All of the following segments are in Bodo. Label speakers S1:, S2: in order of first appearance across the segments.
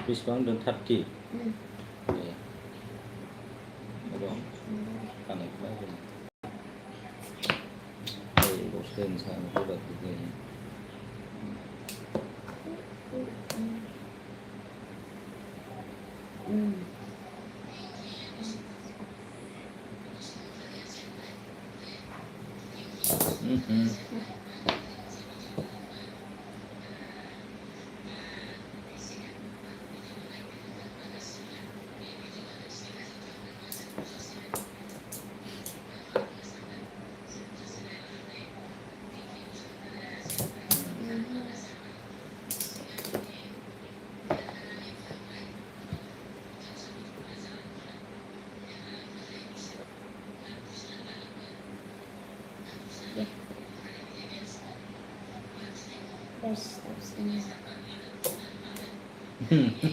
S1: बेसेबां होनदों 30 ए र' खानायखौ नायगोन गस्लाया सानो बेबादि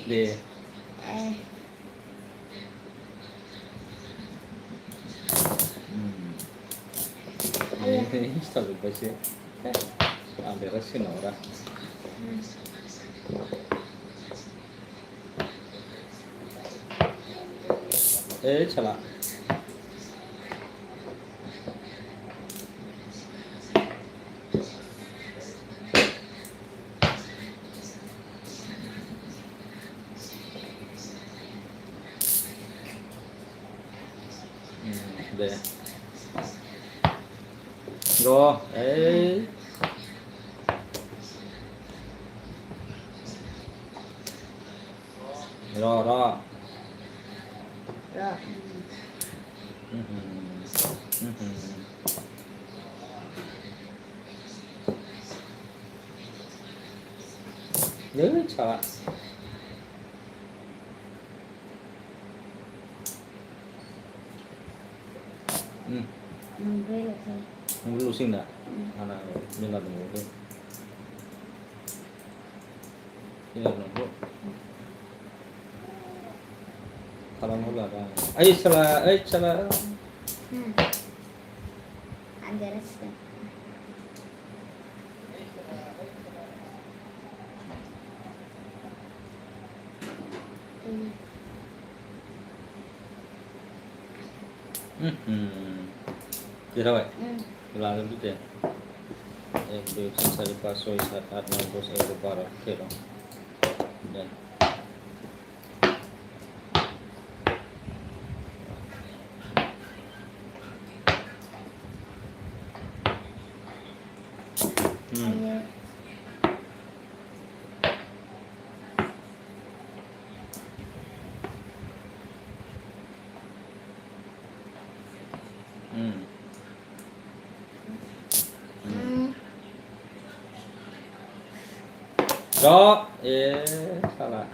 S1: deh ini stabil sih ada rasa nora salah deh rồi rồi rồi nhớ sao ạ không lu sinh đã ana mình là đồng hồ ini là đồng hồ kalau mau lah salah
S2: ada rasa
S1: Jadi apa? Lalu gitu ya. 1, 2, 3, 4, 5, 6, 7, 8, 9, 10, 11, 12. Oke dong. Dan Đó, salah.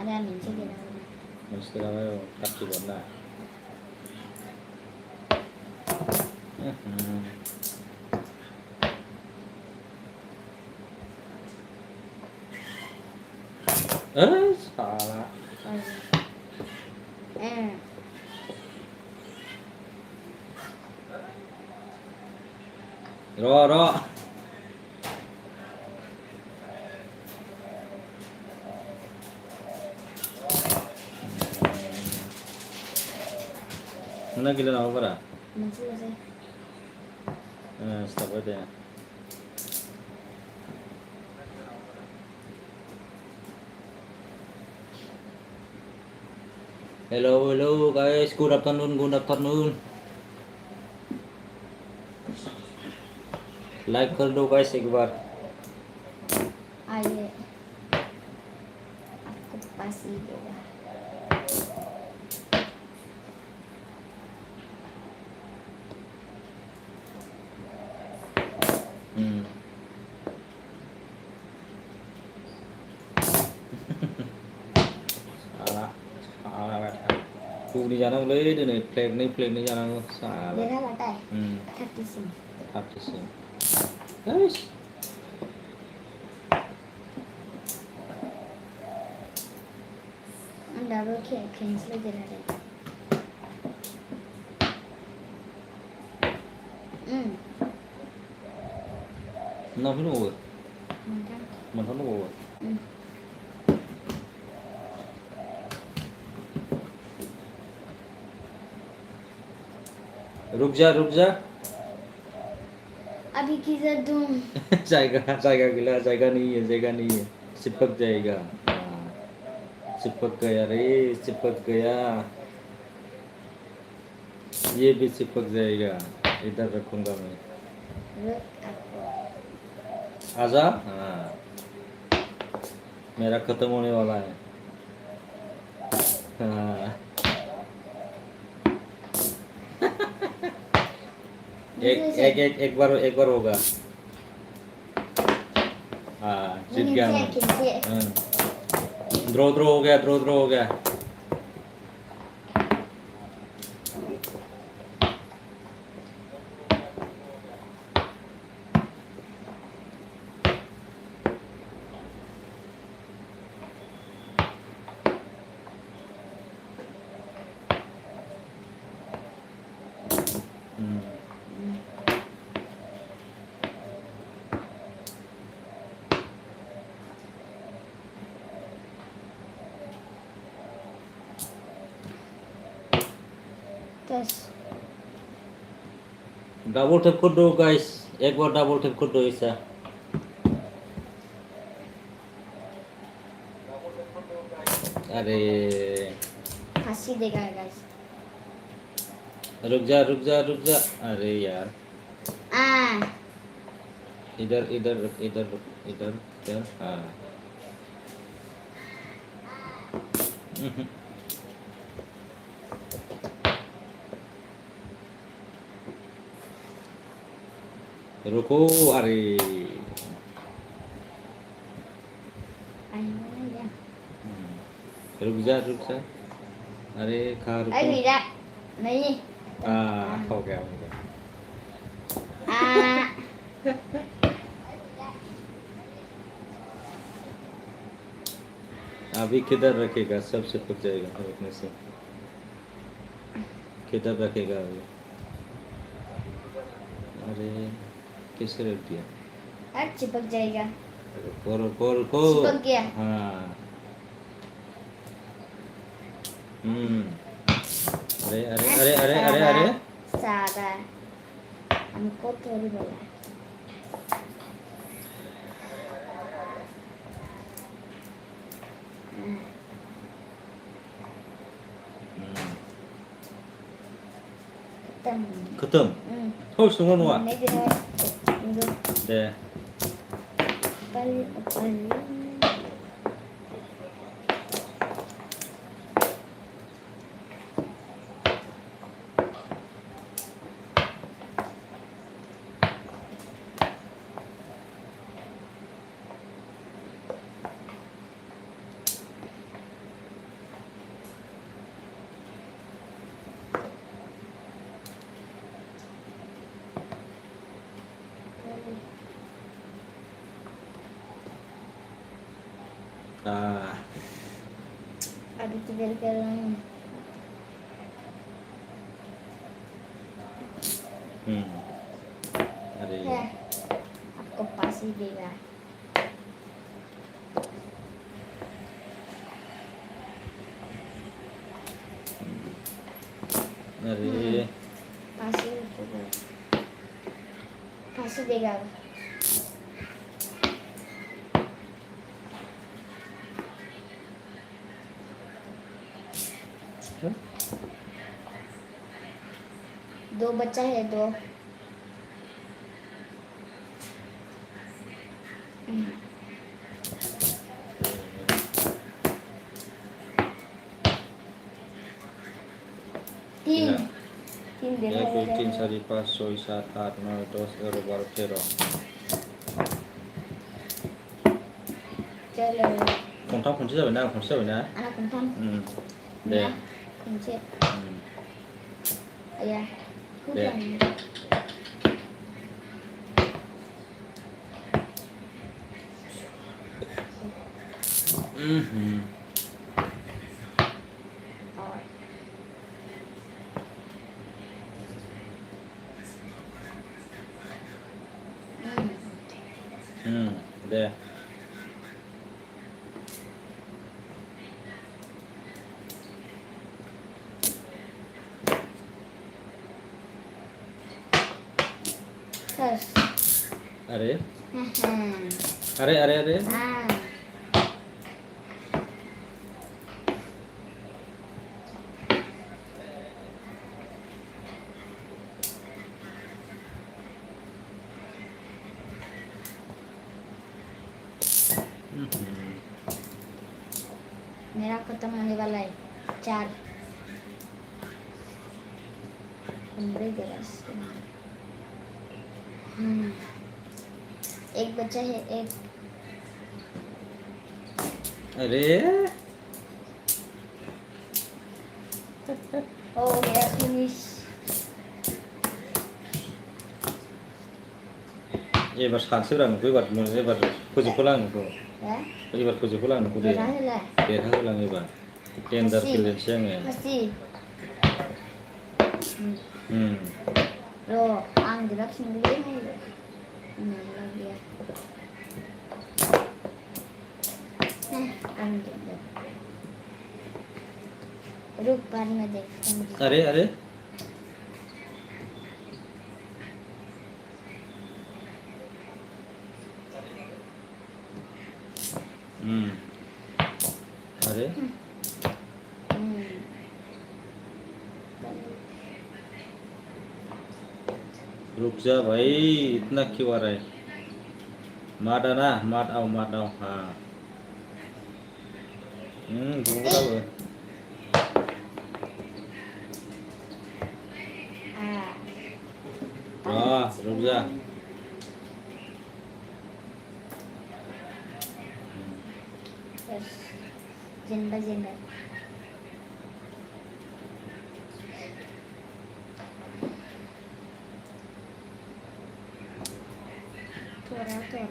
S2: ada mình chưa biết đâu
S1: Mình sẽ làm cắt chỉ vẫn lại. Salah. Rồi. Mana kita nak apa dah?
S2: Masih sih.
S1: Stop aja. Hello guys, good afternoon. Like कर दो guys एक बार.
S2: आइए आपको पास ही देगा
S1: Tụ đi ra nó lấy đây này, plate này ra nó xả
S2: đây là tay 30 cent.
S1: 30 cent. Guys.
S2: Ada double cancel cái này đây.
S1: Nó phải ngủ.
S2: Mình thắng.
S1: Mình không ngủ. रुक जा
S2: अभी किधर दूँ
S1: जाएगा गिला जाएगा नहीं है चिपक जाएगा चिपक गया रे चिपक गया ये भी चिपक जाएगा इधर रखूंगा मैं आजा हाँ मेरा खत्म होने वाला है हाँ एक बार होगा हाँ जीत गया मैं ड्रॉ हो गया डबल टैप कर दो गाइस एक बार डबल टैप कर दो ऐसा अरे
S2: फांसी देगा गाइस
S1: रुक जा अरे यार इधर हाँ रुको अरे रुक जा अरे खा रुको
S2: अरे मेरा नहीं
S1: हो गया अभी किधर रखेगा सब चिपक जाएगा रखने से किधर रखेगा अभी अरे कैसे रख दिया
S2: अब चिपक जाएगा
S1: रुको
S2: चिपक गया
S1: हाँ अरे
S2: सादा हमको थोड़ी बोला
S1: खत्म हो सुनो नुआ
S2: नहीं दे
S1: दे
S2: अभी किधर कर रहा हूँ
S1: अरे
S2: आपको पास ही देगा
S1: अरे
S2: पास ही देगा दो बच्चा है दो तीन दिन
S1: 1 2 3 4 5 6 7 8 9 10 11 12 13
S2: चलो
S1: खनथाम खनसे जाबाय ना
S2: anak kentam
S1: दे
S2: kunci ya
S1: दे दे
S2: Terus.
S1: अरे
S2: Haha.
S1: अरे अरे अरे
S2: Ah. मेरा खत्म होने वाला है 4 15 गिलास एक बच्चा है एक
S1: अरे
S2: हो गया फिनिश
S1: एबार सानसेब्रा नोंखौ एबार फोजोबखोला आं नोंखौ एबार फोजोबखोला आं नोंखौ दे देरहाहोलां एबार टेन्डार गेलेनोसै आङो
S2: र' आं देरहाफिनगोनलै नंला गैया आं देरहाबाय रुक बाद में देखते हैं
S1: अरे अरे अरे रुक जा भाई इतना क्यों आ रहा है मार आना मार आओ हाँ बुराबो रुक जा
S2: जेनबा थोड़ा कर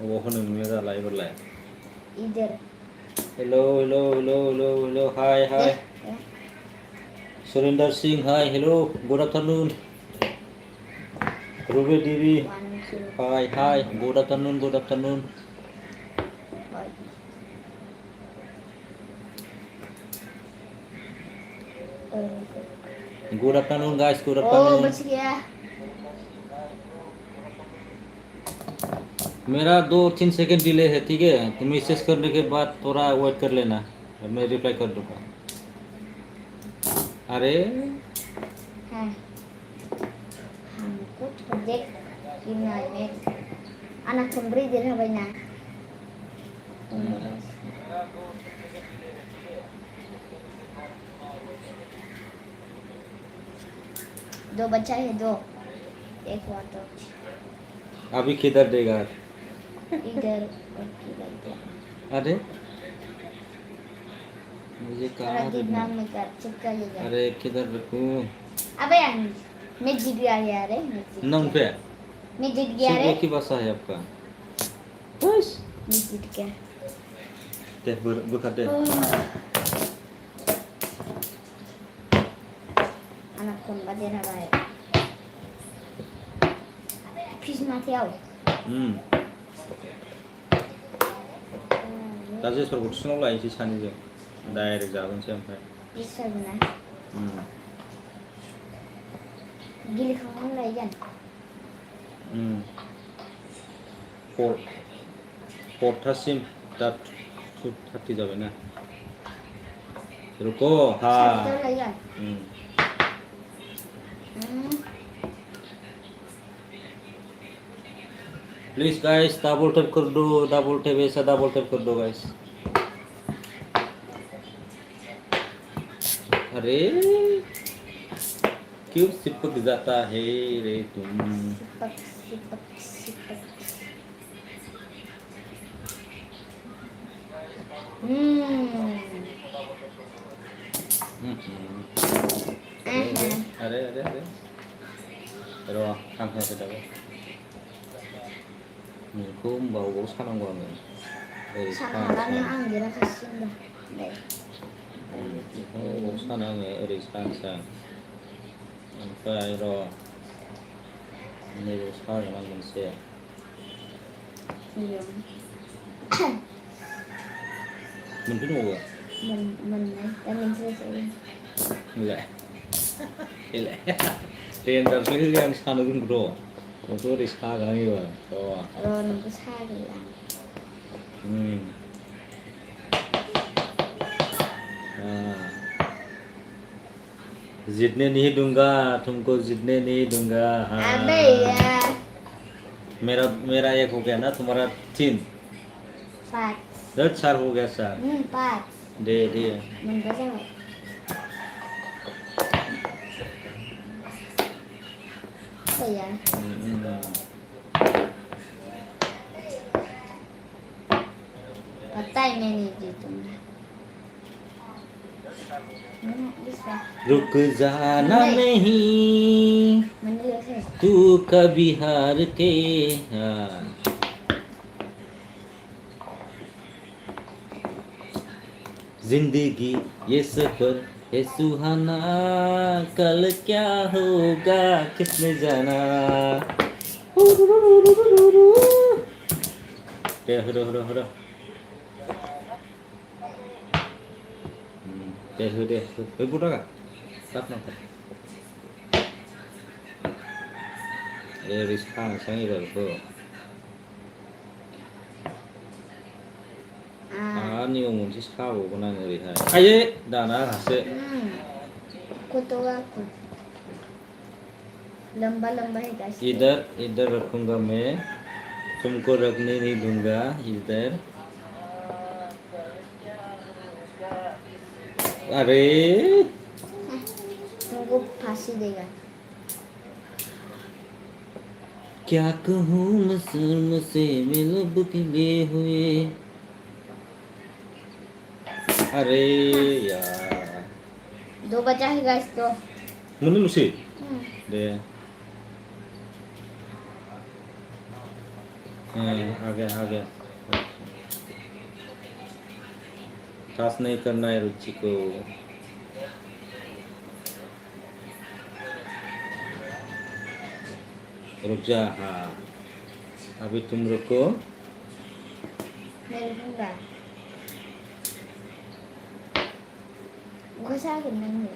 S1: वो होनोंनो जाला एबारलाय
S2: इधर
S1: hello hello hello hello hello hi hi Surendra Singh hi hello good afternoon Ruby Devi hi hi good afternoon good afternoon guys good afternoon
S2: बच गया
S1: मेरा 2-3 सेकंड डिले है ठीक है तो मैसेज करने के बाद थोड़ा वेट कर लेना मैं रिप्लाई कर दूंगा अरे
S2: हमको देख गिनाय anak pemberi देरहाबायना दो बच्चा है दो एक वाटर
S1: अभी किधर देगा
S2: इधर
S1: अरे मुझे कहाँ
S2: दिमाग में कर चिपका लेगा
S1: अरे किधर रखूं
S2: अबे यार मैं जीत गया यार
S1: नंग पे
S2: मैं जीत गया रे
S1: एक ही बसा है आपका बस
S2: मैं जीत गया
S1: दे बुka deh
S2: anak komba देरहाबाय फिस माथायाव
S1: दा जेसरखौ थिसनाव लायनोसै सानैजों डाइरेक्ट जाबोनोसै ओमफ्राय
S2: बिसोरना गेलेखांनानै लायगोन
S1: फरथासिम दा 2:30 जाबायना रुको हाँ प्लीज गाइस डबल टैप कर दो डबल टैप ऐसा डबल टैप कर दो गाइस अरे क्यों चिपक जाता है रे तुम
S2: चिपक
S1: Are. र' थांखायाखै दाबो नोंखौ होनबावबाव सानांगौ आङो ओरै
S2: सानखानानै आं देरहाखासिगोन दा
S1: बेखौ साना आङो ओरै सानसां ओमफ्राय र' नैबेयाव सागोन आं मोनसे मोनबै दंबावो
S2: मोननै दा मोनसे
S1: देनजारसोलै आं सानो रोंगौ नोंखौ ओरै सागोन आं एबार
S2: नोंखौ सागोन आं
S1: जीतने नहीं दूंगा तुमको जीतने नहीं दूंगा
S2: अबे यार
S1: मेरा एक हो गया ना तुम्हारा 3
S2: 5
S1: 4 हो गया 4
S2: 5
S1: दे
S2: मोनबा जाबाय ya पता ही नहीं जी तुमने
S1: रुक जाना नहीं तू कभी हार के जिंदगी ये सफर है सुहाना कल क्या होगा किसने जाना हो दे बुढ़ा start ना रिस्क सांगी बारको नियम मोनसे साबावगोन आं ओरैहाय आयै दाना आंहासो
S2: लंबा लंबा है
S1: इधर रखूंगा मैं तुमको रखने नहीं दूंगा इधर अरे
S2: तुमको फांसी देगा
S1: क्या कहूँ मसूम से में लब खिले हुए अरे यार
S2: 2 बचा है गाइस तो
S1: मोननै लसै दे आ गया टच नहीं करना है रुचि को रुक जा हाँ अभी तुम रुको
S2: मैं रुकूंगा घुसा के नहीं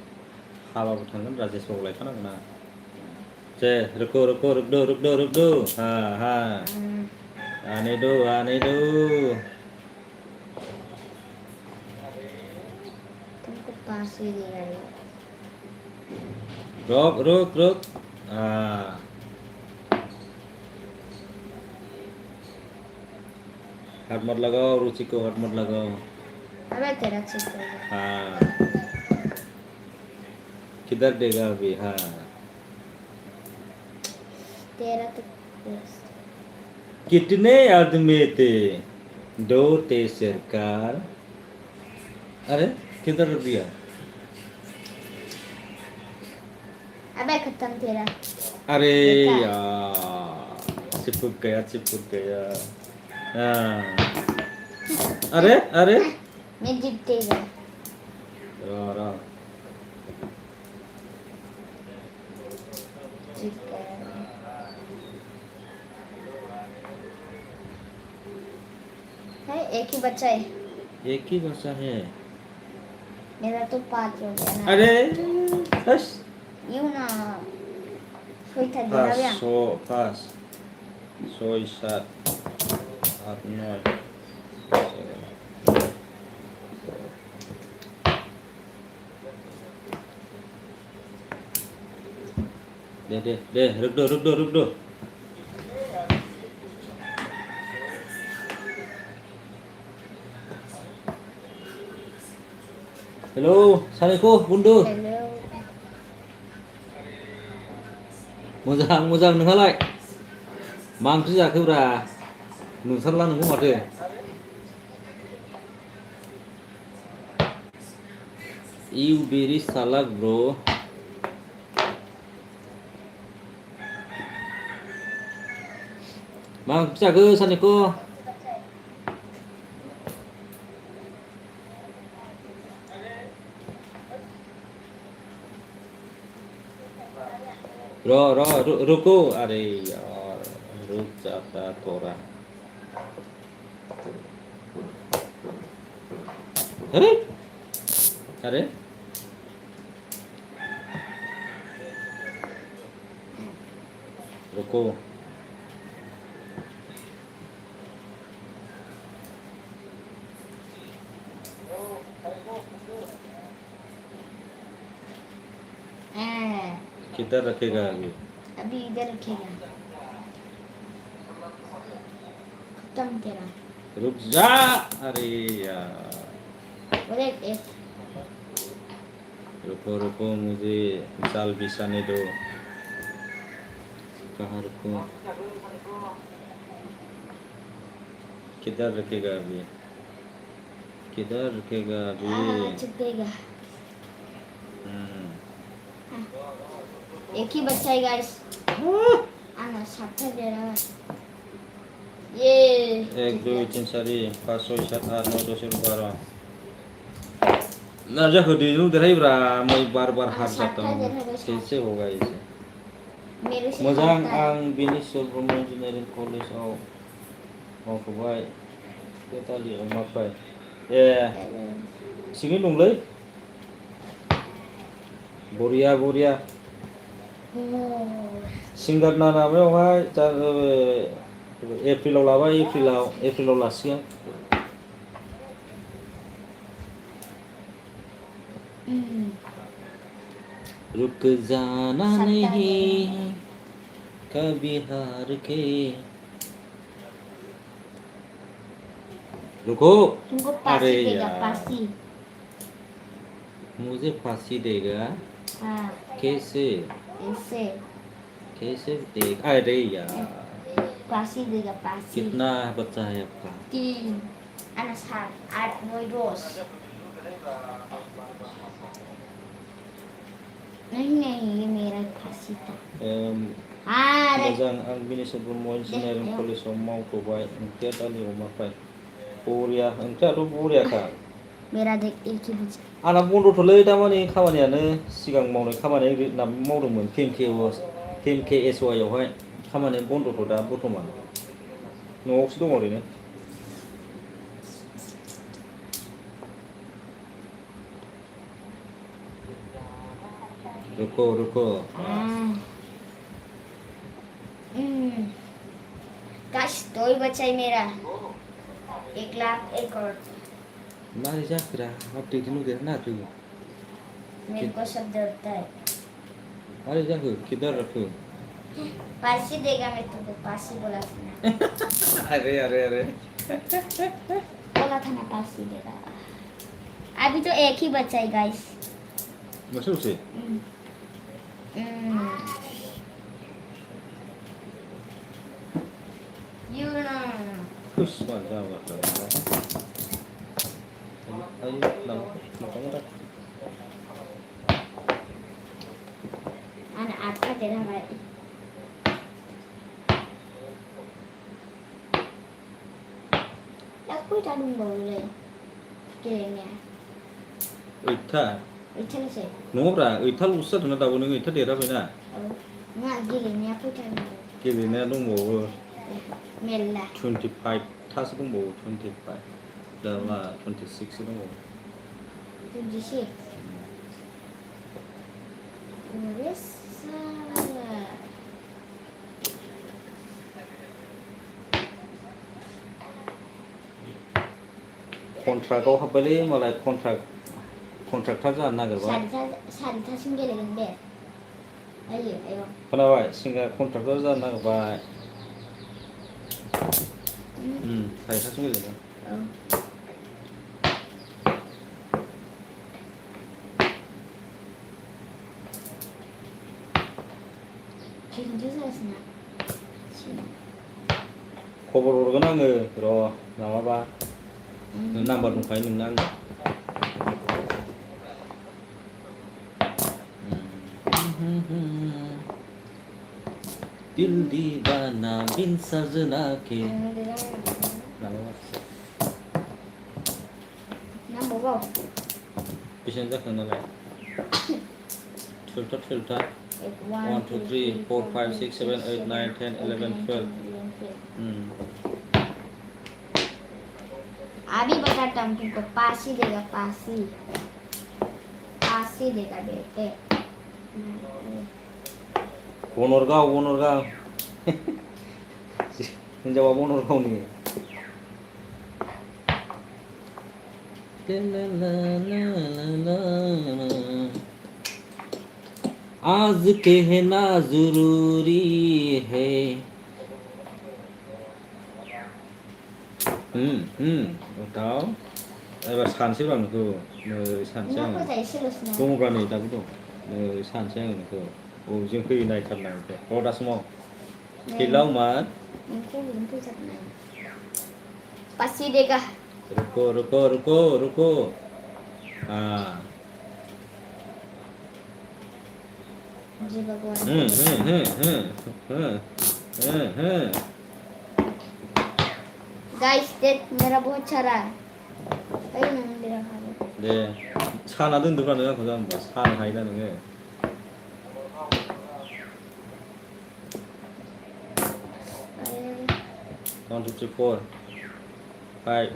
S1: हाबाबो थांगोन राजेश बाबु लायखानांगोन ना जे रुको हाँ आने दो
S2: तुमको फांसी देगा ये
S1: रुक हाथ मत लगाओ रुचि को हाथ मत लगाओ
S2: अबे तेरा चित्त
S1: हाँ किधर देगा अभी हाँ
S2: तेरा तो
S1: कितने आदमी थे 2 थे सरकार अरे किधर रख दिया
S2: अबे खत्म तेरा
S1: अरे यार चिपक गया हाँ अरे
S2: मैं जीतेगा
S1: रा
S2: जीत गया है एक ही बच्चा है मेरा तो 5 हो गया ना
S1: अरे बस
S2: यूं ना कोई था दिया
S1: पास 6 7 8 9 दे रुक दो हेलो सानैखौ बुन्दु
S2: हेलो
S1: मोजां नोंहालाय मा ओंख्रि जाखोब्रा नुथारला नोंखौ माथो You very salak, bro. Mang jaga saniko. रुको अरे यार रुक जाता थोड़ा अरे अरे रुको किधर रखेगा
S2: अभी इधर रखेगा खत्म तेरा
S1: रुक जा अरे यार
S2: बोले एक
S1: रुको रुको मुझे जाल बिछाने दो कहाँ रुको किधर रखेगा अभी किधर रखेगा अभी
S2: चुकेगा एक ही बच्चा है गाइस आना साथ दे रहा है ये
S1: 1 2 3 4 5 6 7 8 9 10 11 ना जा खुद ही उधर ही ब्रा मैं बार-बार हार जाता हूँ कैसे होगा इसे
S2: मेरे से
S1: मोजां आं बिनि ब्रह्म इंजिनियारिं कलेजाव मावथ'बाय बेटालि अमाफाय ए सिङै दंलै बरिया बरिया सिंगार ना माबायावहाय एप्रिलाव लाबाय एप्रिलाव लासिगोन रुक जाना नहीं कभी हार के रुको
S2: तुमको
S1: अरे
S2: पासी देगा
S1: यार
S2: पासी
S1: मुझे फांसी देगा
S2: हाँ
S1: कैसे
S2: ऐसे
S1: कैसे देगा अरे यार
S2: पासी देगा पासी
S1: कितना बच्चा है आपका
S2: 3 anak saat 8 9 नहीं ये मेरा फांसी था
S1: मोजां आं बिनिसर ब्रह्म इंजिनियारिं कलेजाव मावथ'बाय ओंथिया दालि अमाफ्राय बरिया ओंथियाथ' बरियाखा
S2: मेरा देख एक ही बच्चा
S1: आंना बन्दथ'लै दामानि खामानियानो सिगां मावनाय खामानि मावदोंमोन PMKSY आवहाय खामानिया बन्दथ' दा बर्थमान न'आवसो दङ ओरैनो रुको
S2: काश 2 ही बच्चा है मेरा 1 लाख 1 करोड़
S1: मारै जाखोरा आपडेट नुदेरना होआखै
S2: मेरे को सब डरता है
S1: मारै जाखो किधर रखो
S2: पासी देगा मैं तुमको पासी बोला था ना
S1: अरे
S2: बोला था ना पासी देगा अभी तो एक ही बच्चा है गाइस
S1: मासौ से
S2: you know
S1: Kus mantap ayo nama
S2: anak apa तेरा भाई aku dah nunggu le kayaknya
S1: ओइथा
S2: itu sih
S1: न'ब्रा ओइथाल'सो जादोंना दाबो नों ओइथा देराखैना
S2: nggak gilinya aku dah nunggu
S1: गेलेनाया दंबावो
S2: मेला
S1: 25 थासो दंबावो 25 दा मा 26 सो दंबावो
S2: 26
S1: कन्ट्राक्टआव हाबबायलै मालाय कन्ट्राक्टर जानो नागिरबाय
S2: सारिथासिम गेलेगोन दे आयो
S1: खोनाबाय सिंगार कन्ट्राक्टर जानो नागिरबाय सारिथासिम गेलेगोन खबर हरगोन आङो र' माबाबा नाम्बार दंखायो नोंना आंना दिल दीवाना बिन सजना के
S2: Number one.
S1: बेसेबां जाखो नालाय 12
S2: One,
S1: 1 2 3 4 5 6 7 8 9 10 11 12
S2: अभी बताता हूँ तुमको पासी देगा पासी पासी देगा बेटे
S1: बनरगाव हिनजावा बनरगावनि आज कहना जरूरी है बताओ एबार सानसै आं नोंखौ नै सानसै आं दङब्रा नै दाबो दं नै सानसै आं नोंखौ बबेजों फैयो नायथारनां नोंखौ र' दासिमाव हेलौ मान
S2: पासी देगा
S1: रुको हाँ
S2: जी भगवान गाइस देख मेरा बहुत सारा है कहीं नहीं मेरा खा लो
S1: दे साना दोनदोब्रा नों आंखौ जाम्बा सानो हायोना नोङो 1 2 3 4 5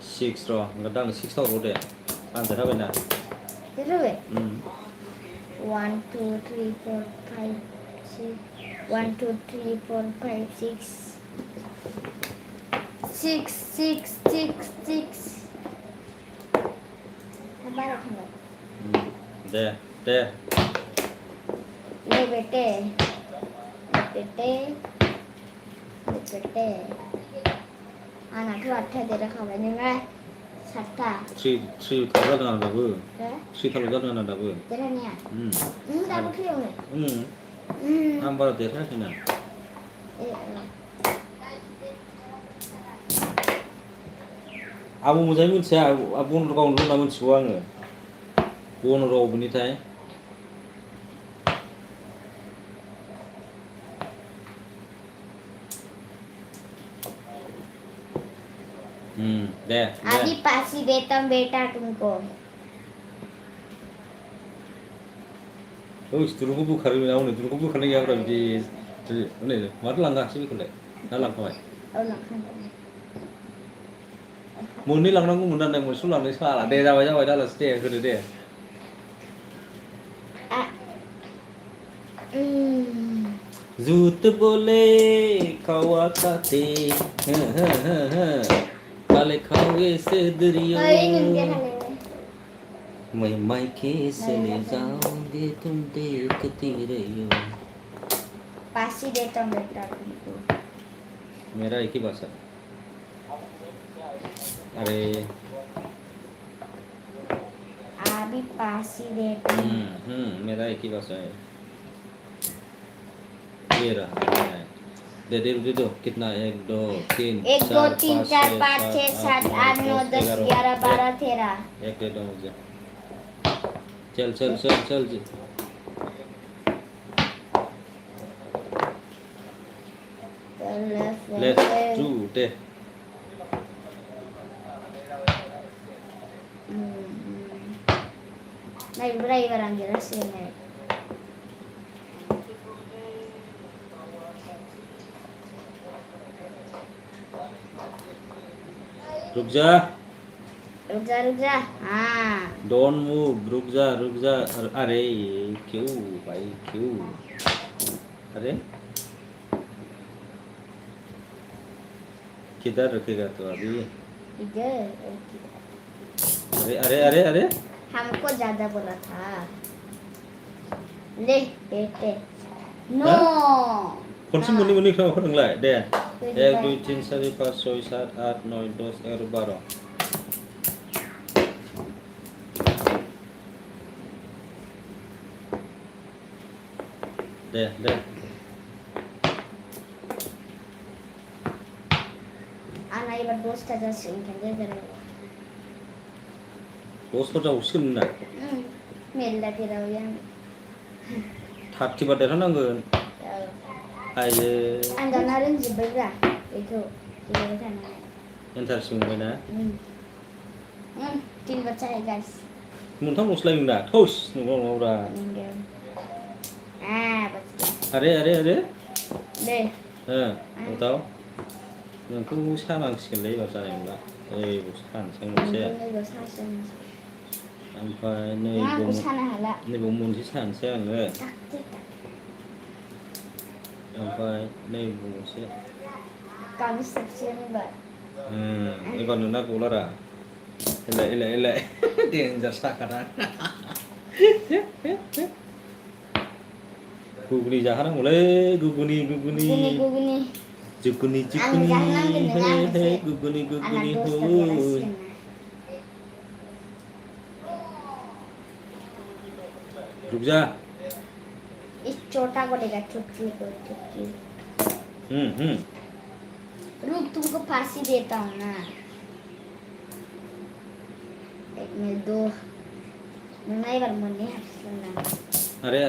S1: 6 र' होमबा दा आंनो 6 था हरबाव दे आं देरहाबायना
S2: देरहाबाय 1 2 3 4 5 6 1 2 3 4 5 6 6 6 6 6 बारह खंड
S1: दे
S2: ले बेटे आना तो 8 दे रखा है नोङो 7था
S1: 3 थाल जादों आं दाबो 3 थाल जादों आंना दाबो
S2: देरहानाया दाबो थैयावनो
S1: आं बारा देरहायाखैना आंबो मोजाङै मिथिया बनरगावनो होनना मिथिगौ आङो बनरगाव बबेनिथाय दे
S2: अभी पासी देता हूँ बेटा तुमको
S1: दुरुंखौ बोखारो ना हनै दुरुंखौ बोखारनाय गैयाब्रा बिदि हनै माथो लांगासिनो बेखौलाय ना लांखाबाय मोननै लांनांगौमोन ना मोनसेल' लांनो साला दे जाबाय दालासो दे होदो दे झूठ बोले कौवा काटे काले खावे से दरिया मैं मायके से ले जाऊंगी तुम देखती रहियो
S2: पासी देता हूँ बेटा तुमको
S1: मेरा एक ही भाषा अरे
S2: अभी पासी देता हूँ
S1: मेरा एक ही भाषा है ये रहा दे दो कितना 1 2 3
S2: 1 2 3 4 5 6 7 8 9 10 11 12 13
S1: एक दे दो मुझे चल जी Let's do दे
S2: नहीं बुराई करेंगे रस्सी में
S1: रुक जा
S2: हाँ
S1: डोंट मूव रुक जा अरे क्यों भाई क्यों अरे किधर रखेगा तो अभी
S2: इधर
S1: अरे
S2: हमको ज्यादा बोला था ले बेटे नो
S1: खनसे मोननै खालामखौ नोंलाय दे 1 2 3 4 5 6 7 8 9 10 11 12 दे
S2: आना ये बार दोस्त का जैसे इनके करेगा
S1: दोस्त का उसिम ना
S2: मेला तेरा हो यार
S1: 30 बा देरहानांगोन हायो
S2: आं दाना रोंजोब्बायब्रा बेखौ गेलेबाय थानानै
S1: इन्टारेस्ट मोनबायना
S2: 3 बच्चा है गाइस
S1: मोनथामल'सो लायदों दा थौस नंगौ नङाब्रा
S2: बच गया
S1: अरे अरे अरे
S2: दे
S1: उदाव नोंखौ सानांसिगोनलै एबार जानाय नंला ओइबाव सानसै मोनसे
S2: नैबेयाव सासै
S1: ओमफ्राय
S2: आंखौ सानो हाला
S1: नैबाव मोनसे सानसै आङो
S2: टाक टिक टाक
S1: ओमफ्राय नैबाव मोनसे
S2: गाबो सबसिगोन एबार
S1: एबार नोंना गलारा एलाय देन्जार साखाना गुगुनि जाहोनांगौलै गुगुनि
S2: गुगुनि
S1: जुगुनि
S2: आं जाहोनांगोन नोङो
S1: हे
S2: आंनोसो
S1: गुगुनि
S2: आंना 10
S1: हो
S2: देरहासिगोन ना
S1: रुक जा
S2: इस छोटा को देगा चुटकी को चुटकी रुक तुमको फांसी देता हूँ ना 1 में 2 नोंना एबार मोननै हाबसिगोन ना
S1: अरे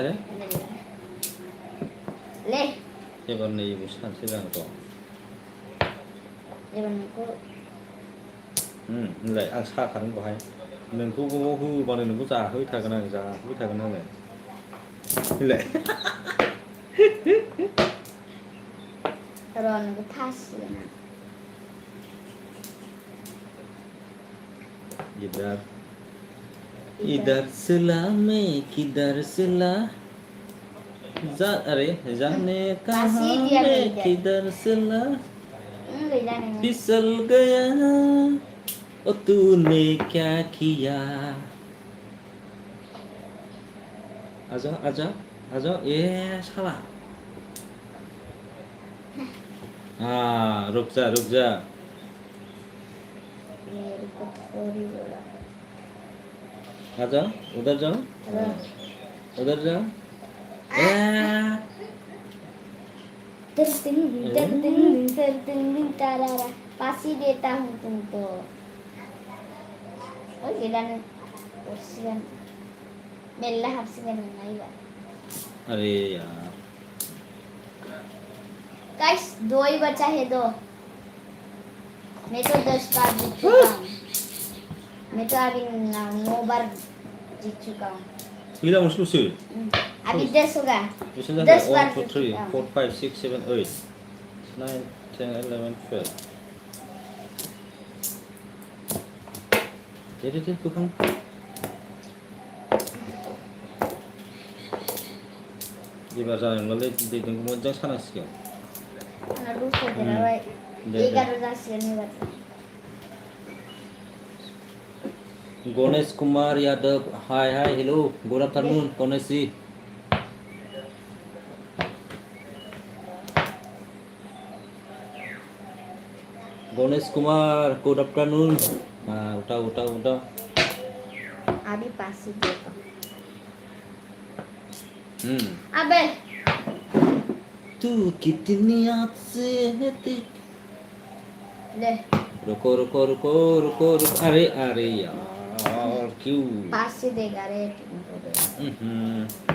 S2: ले
S1: एबार नैबाव सानसै आंथ'
S2: एबार नोंखौ
S1: होनलाय आं साखादों बहाय नोंखौ होबानो नोंखौ जाहोबाय थागोन आङो होनलाय
S2: र' नोंखौ फासिगोन आं
S1: इधर चला मैं किधर चला अरे जाने कहाँ मैं किधर चला फिसल गया ओ तूने क्या किया आजा ए साला रुक जा
S2: मेरे को थोड़ी बोला
S1: आजा उधर जाओ
S2: तारारा फांसी देता हूँ तुमको गेलानो हरसिगोन मेल्ला हाबसिगोन नोंना एबार
S1: अरे यार
S2: गाइस 2 ही बचा है 2 मैं तो 10 बार जीत चुका हूँ मैं तो अभी 9 बार जीत चुका हूँ
S1: गैला मोनसेल'सो
S2: अभी 10 होगा 10 बार
S1: 1 2 3 4 5 6 7 8 9 10 11 12 दे बोखां एबार जानाय नंलालै दैजों मोजां सानांसिगोन
S2: आंना 200 देरहाबाय 11 जासिगोन एबार
S1: Ganesh Kumar Yadav hi hello good afternoon Ganesh ji Ganesh Kumar good afternoon उठाओ
S2: अभी पास ही देता अबे
S1: तू कितनी याद से है
S2: ले
S1: रुको अरे यार क्यों
S2: पास ही देगा रे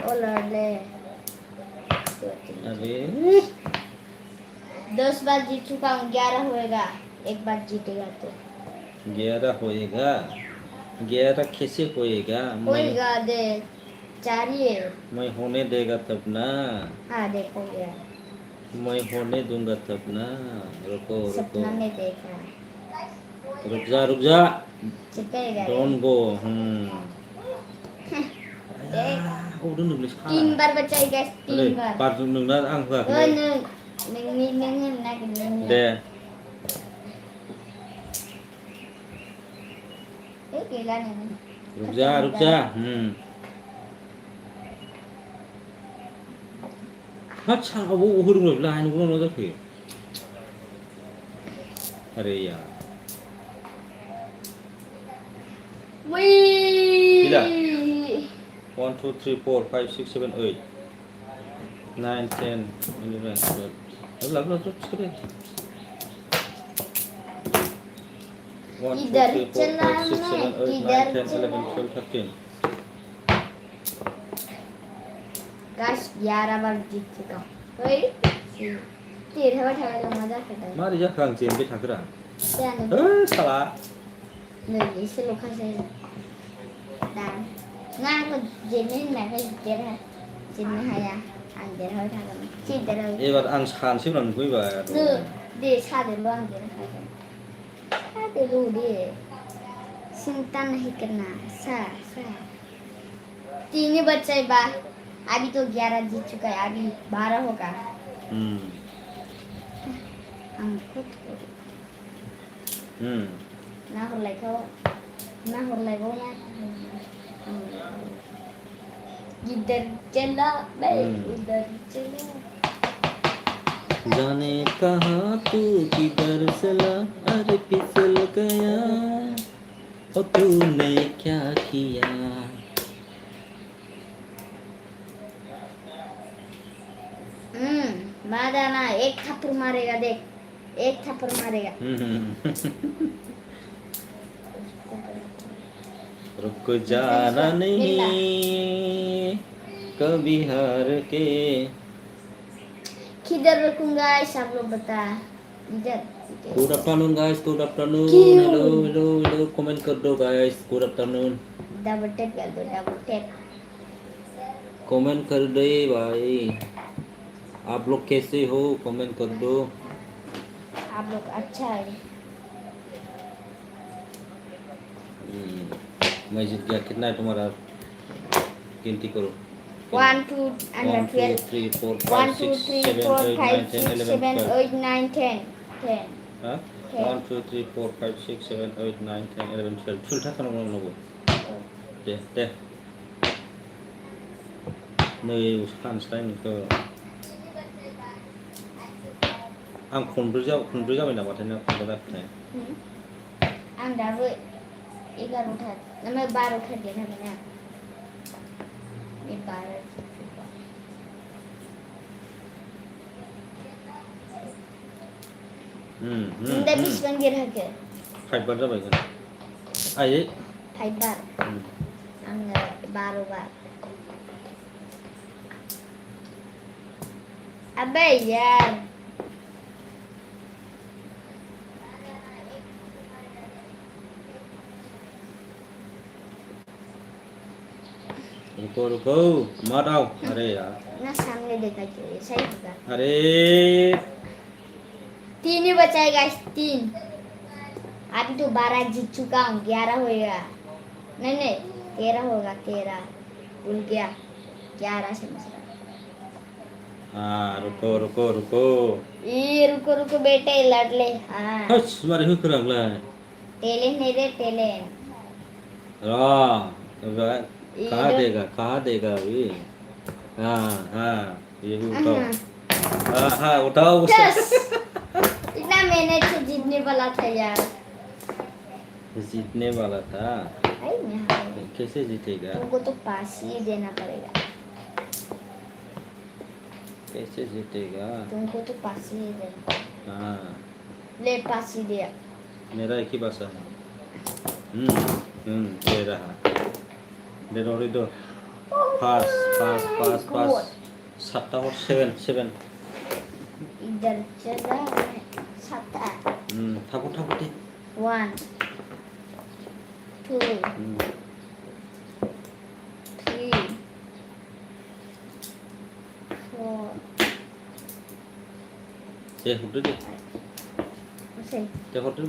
S2: ओ लड़ले
S1: अरे
S2: 10 बार जीत चुका हूँ 11 होएगा एक बार जीतेगा तो
S1: 11 होएगा 11 कैसे होएगा
S2: दे 4 ही है
S1: मैं होने देगा तब ना
S2: हाँ देखो गया
S1: मैं होने दूंगा तब ना रुको
S2: सपना में देखा
S1: रुक जा
S2: जीतेगा
S1: डोंट गो
S2: 3 बार बचाई गैस 3 बार
S1: बार नोंना आं होआखै
S2: नों नागिरनाय
S1: दे
S2: गैला नों
S1: रुक जा हाथ सानावबो होदोंमोन लाहाय नंगौ जाखो अरे यार गैला 1 2 3 4 5 6 7 8 9 10 11 12 लाभ फिसके 1 2
S2: इधर
S1: 3 4
S2: चला
S1: 5 6 7 8
S2: इधर
S1: 9 10 11
S2: चला
S1: 12 13
S2: गाइस 11 बार जीत चुका हूँ Tiền thôi thôi là nó ra phải đấy.
S1: Má đi ra khang tiền cái thằng cái
S2: Tiền
S1: đó.
S2: nữa.
S1: Salah.
S2: Người ấy sẽ lúc khác sẽ đàn. Ngang mà dính lên mẹ phải tiền hay. Dính lên hay à? Ăn tiền thôi thôi là chỉ tiền rồi.
S1: Ebat ang khan sih làm quý bà.
S2: Nữ đi xa đến luôn tiền hay. Xa đến luôn đi. चिंता नहीं करना सा सा 3 बच्चे बा अभी तो 11 जीत चुका है अभी 12 होगा हम खुद ना हो लाइको ना इधर चला मैं उधर चला
S1: जाने कहाँ तू किधर चला अरे फिसल गया और तूने क्या किया
S2: मादाना एक थप्पड़ मारेगा देख एक थप्पड़ मारेगा
S1: रुक जाना नहीं कभी हार के
S2: किधर रुकूंगा सब लोग बता इधर
S1: Good afternoon guys, good afternoon. Hello, comment कर दो guys. Good afternoon.
S2: Double tap कर दो डबल टैप
S1: Comment कर दे भाई. आप लोग कैसे हो? Comment कर दो.
S2: आप लोग अच्छा है
S1: मैं जीत गया कितना है तुम्हारा गिनती करो
S2: 1 2 and 12
S1: 3 4
S2: 1
S1: 5
S2: 2
S1: 6
S2: 3
S1: 7
S2: 4
S1: 8
S2: 5
S1: 9 10
S2: 6
S1: 11
S2: 7
S1: 12
S2: 8 9 10 10
S1: हाँ 1 2 3 4 5 6 7 8 9 10 11 12 फुल था खाना नंगौ दे नै सानस्लाय नोंखौ आं खनब्रै जाबाय नामाथाय ना खनबा जाखोथाय
S2: आं दाबो 11 था मैं 12 था देना मैंने ये 12 Bunda bisa gira ke?
S1: 5 बार जाबाय kan आयै
S2: 5 बार आङो 12 बार अबे यार
S1: रुको मत आओ अरे यार
S2: ना सामने देखा चाहिए सही होगा
S1: अरे
S2: 3 ही बचाएगा 3 अभी तो 12 जीत चुका हूँ 11 होएगा नहीं 13 होगा 13 भूल गया 11 से मसला
S1: हाँ रुको
S2: ये रुको बेटे लड़ ले हाँ
S1: हस मारे हो करंगला
S2: टेलेन नहीं रे टेलेन
S1: कहाँ देगा अभी हाँ ये भी उठाओ हाँ उठाओ
S2: इतना मैंने तो जीतने वाला था यार
S1: जीतने वाला था कैसे जीतेगा
S2: तुमको तो पास ही देना पड़ेगा
S1: कैसे जीतेगा
S2: तुमको तो पास ही देना
S1: हाँ
S2: ले पास ही दिया
S1: मेरा एक ही भाषा है दे रहा दे दो पास 7 और 7
S2: इधर चला 7
S1: थापो दे
S2: 1 2 3 4
S1: दे हरदो दे
S2: Oke.
S1: दे हरदो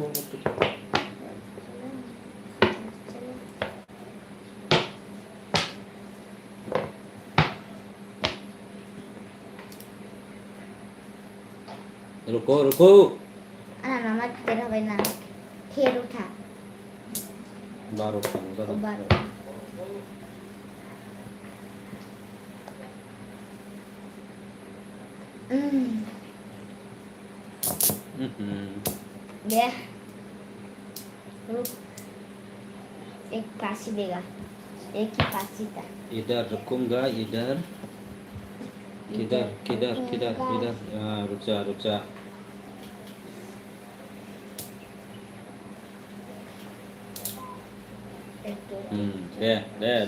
S1: रुको
S2: Anak nama telah benar. Hero था.
S1: बारो खाऊंगा
S2: बारो. Ya. रुक एक पासी देगा एक ही पासी था
S1: इधर रखूंगा इधर किधर रुक जा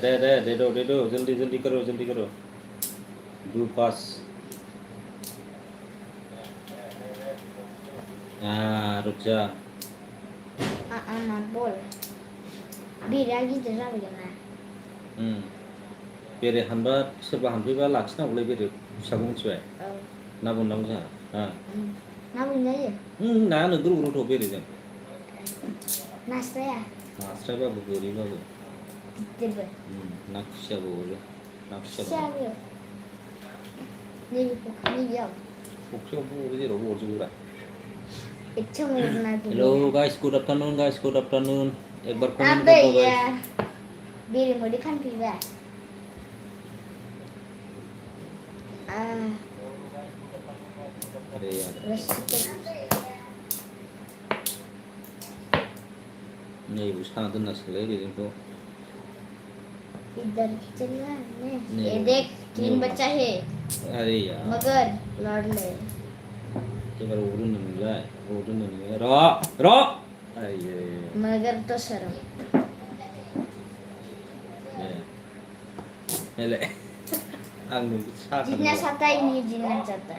S1: दे दो जल्दी करो 2 पास रुक जा
S2: not बेरेआ गिदिर जाबायगोन ना
S1: बेरे हानबा सोरबा हानफैबा लाखिनांगौलै बेरे फिसाखौ मिथिबाय ना बोननांगौ जोंहा
S2: ना बोनजायो
S1: नाया नोगोर अरोथ' बेरेजों
S2: नास्राया
S1: नास्रायबाबो गोरिबाबो
S2: गिदिरबो
S1: ना खुसियाबो अरो ना
S2: खुसियाबो नैबे फुख्रियाव
S1: फुख्रियावबो अरो जेरावबो अरजोबोब्रा
S2: इच्छा मोना
S1: हेलो गाइस गुड आफ्टरनून एक बार कमेंट
S2: अबे
S1: कर दो गाइस
S2: यार बेरे मोदै फानफैबाय
S1: अरे यार नैबो साना दोननांसिगोनलै बेजोंथ'
S2: इधर चलना ये देख 3 बच्चा है
S1: अरे यार
S2: मगर लड़ ले
S1: एबार अरो नोंलाय र आये
S2: मगर तो शर्म
S1: ले आं नोंखौ साहा
S2: जितना चाहता है नहीं जीना चाहता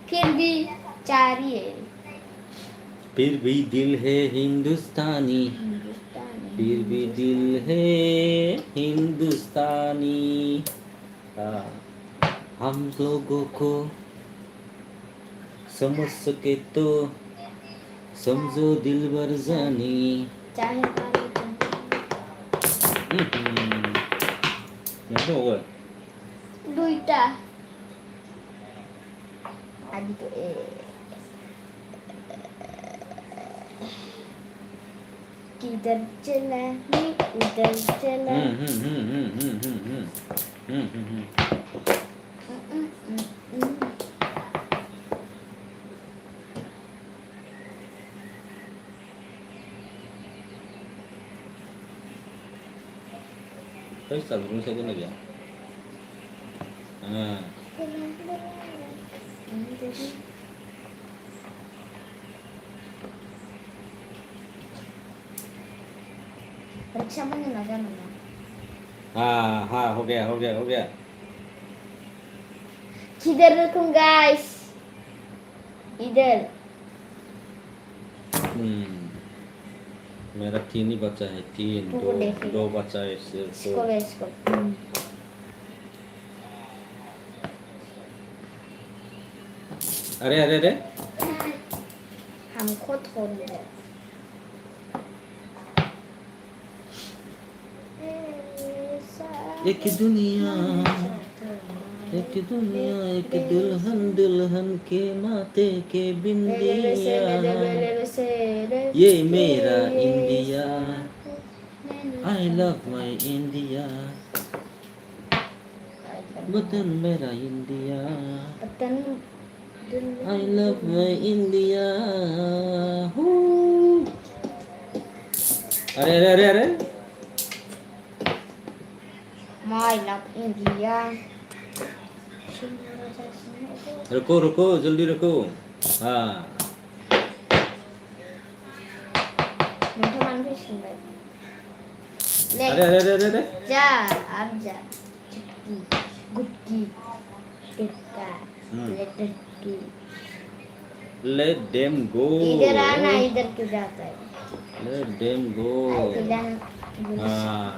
S2: फिर भी चारी है
S1: फिर भी दिल है हिंदुस्तानी फिर भी दिल है हिंदुस्तानी हम लोगों को समझ सके तो समझो दिलबर जानी
S2: चाहे दुईटा अभी तो किधर चला उधर चला
S1: Terus tabung saya guna dia.
S2: परीक्षा में ना जाना
S1: हाँ हो गया
S2: किधर रखूं गाइस इधर
S1: मेरा 3 ही बच्चा है 3 दो बच्चा है
S2: इसको
S1: अरे
S2: हमको छोड़ दे
S1: एक दुनिया एक दुल्हन के माथे के बिंदिया ये मेरा India I love my India वतन मेरा India I love my India अरे
S2: My love India
S1: रुको जल्दी रुको हाँ अरे
S2: जा अब जा गुटकी टिक्का लटकी
S1: let them go
S2: इधर आना इधर क्यों जाता है
S1: let them go हाँ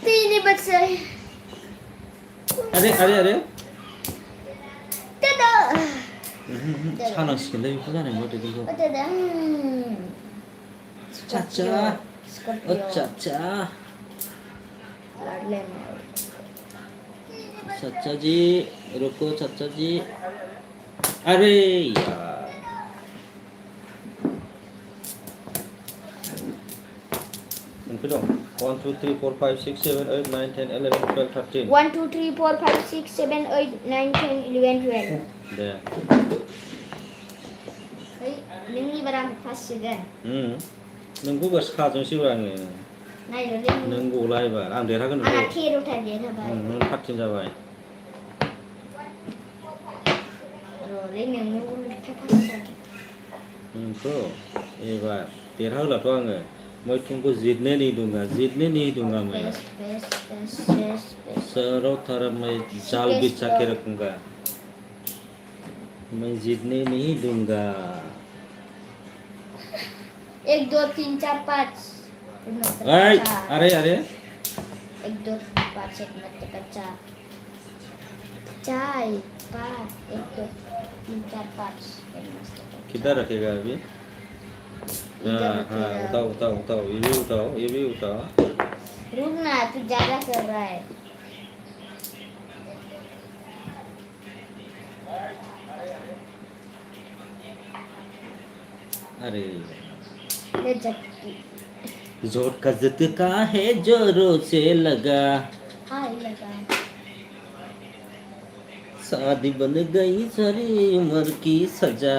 S2: तीन बच्चे
S1: अरे
S2: दादा
S1: सानांसिगोनलै बेखौ जानाय नंला बेखौ
S2: दादा
S1: चाचा जी रुको चाचा जी अरे यार उनके दो 1 2 3 4 5 6 7 8 9 10 11 12 13
S2: 1 2 3 4 5 6 7 8 9 10 11 12
S1: दे
S2: नोंनि बारा फासिगोन
S1: नोंखौ बस खाजोंसैब्रा आङो
S2: नायल'लै
S1: नों गला एबार आं देरहागोन
S2: आंहा 13 था देरहाबाय
S1: नों 13 जाबाय
S2: र'लै नोंनो उल्था फास जागोन
S1: तो एबार देरहागोलाथ' आङो मैथुनखौ जीतने नहीं दूंगा मैं
S2: बेस बेस बेस बेस बेस
S1: चारों तरफ मैं जाल बिछा के रखूंगा मैं जीतने नहीं दूंगा
S2: 1 2 3 4 5
S1: अरे अरे अरे
S2: 1 2 3 5 एक मत कच्चा 4 5 1 2 3 4 5
S1: किधर रखेगा अभी हाँ हाँ उठाओ ये भी उठाओ
S2: रुक ना तू ज्यादा कर रहा है
S1: अरे
S2: ले चक्की
S1: जोर का झटका है जोरों से लगा
S2: हाय लगा
S1: शादी बन गई सारी उम्र की सजा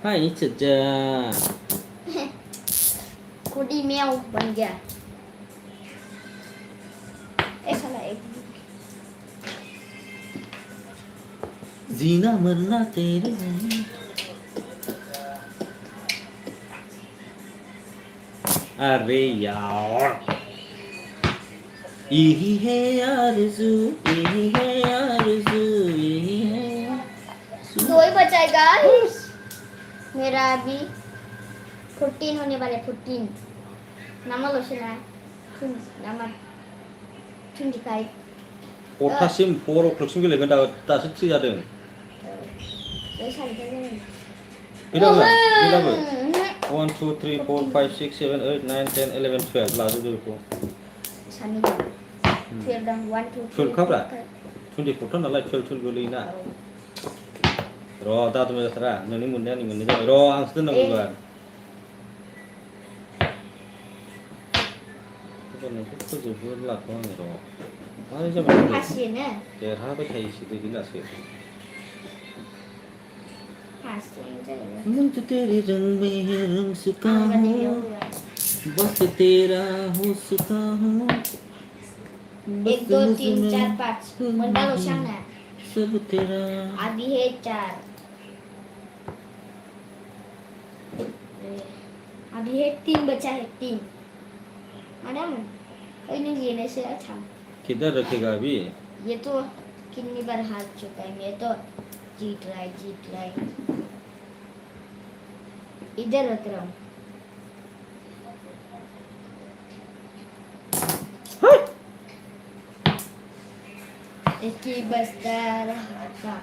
S1: हाय सजा
S2: कुड़ी म्याऊ बन गया ऐसा ना एक
S1: जीना मरना तेरे नहीं अरे यार यही है आरज़ू यही है आरज़ू यही है
S2: दो ही बचा गाइस मेरा अभी 14 होने वाले 14 nama lo sih nah nama 25
S1: 4타심 4 o'clock쯤 गेलेगोन दासो 3 जादों
S2: 왜 살이잖아
S1: 이러면 1 2 3 4 5 6 7 8 9 10 11 12 लाजोबदो बेखौ
S2: सानैजों 12 dan 1 2 3
S1: 12खाब्रा 24 नालाय 12 गोलैयोना र' दादु जाथारा नोंनि मोननाया आंनि मोननाय जाबाय र' आंसो दोननांगौ एबार नोंखौ फोजोबहोलाथ' आङो र' मारै जाबाय
S2: हासिनो
S1: देरहाबाय थायोसो दैदेनलासो
S2: हासिनो जायो
S1: मैं तो तेरे रंग में रंग चुका हूँ बस तेरा हो चुका हूँ
S2: 1 2 3 4 5 benda lo sana
S1: सब तेरा
S2: अभी है 4 अभी है 3 बचा है 3 मैडम ini gini sih अच्छा
S1: किधर रखेगा अभी
S2: ये तो कितनी बार हार चुका है ये तो जीत रहा है इधर रख रहा हूँ इसकी बस्ता रहा था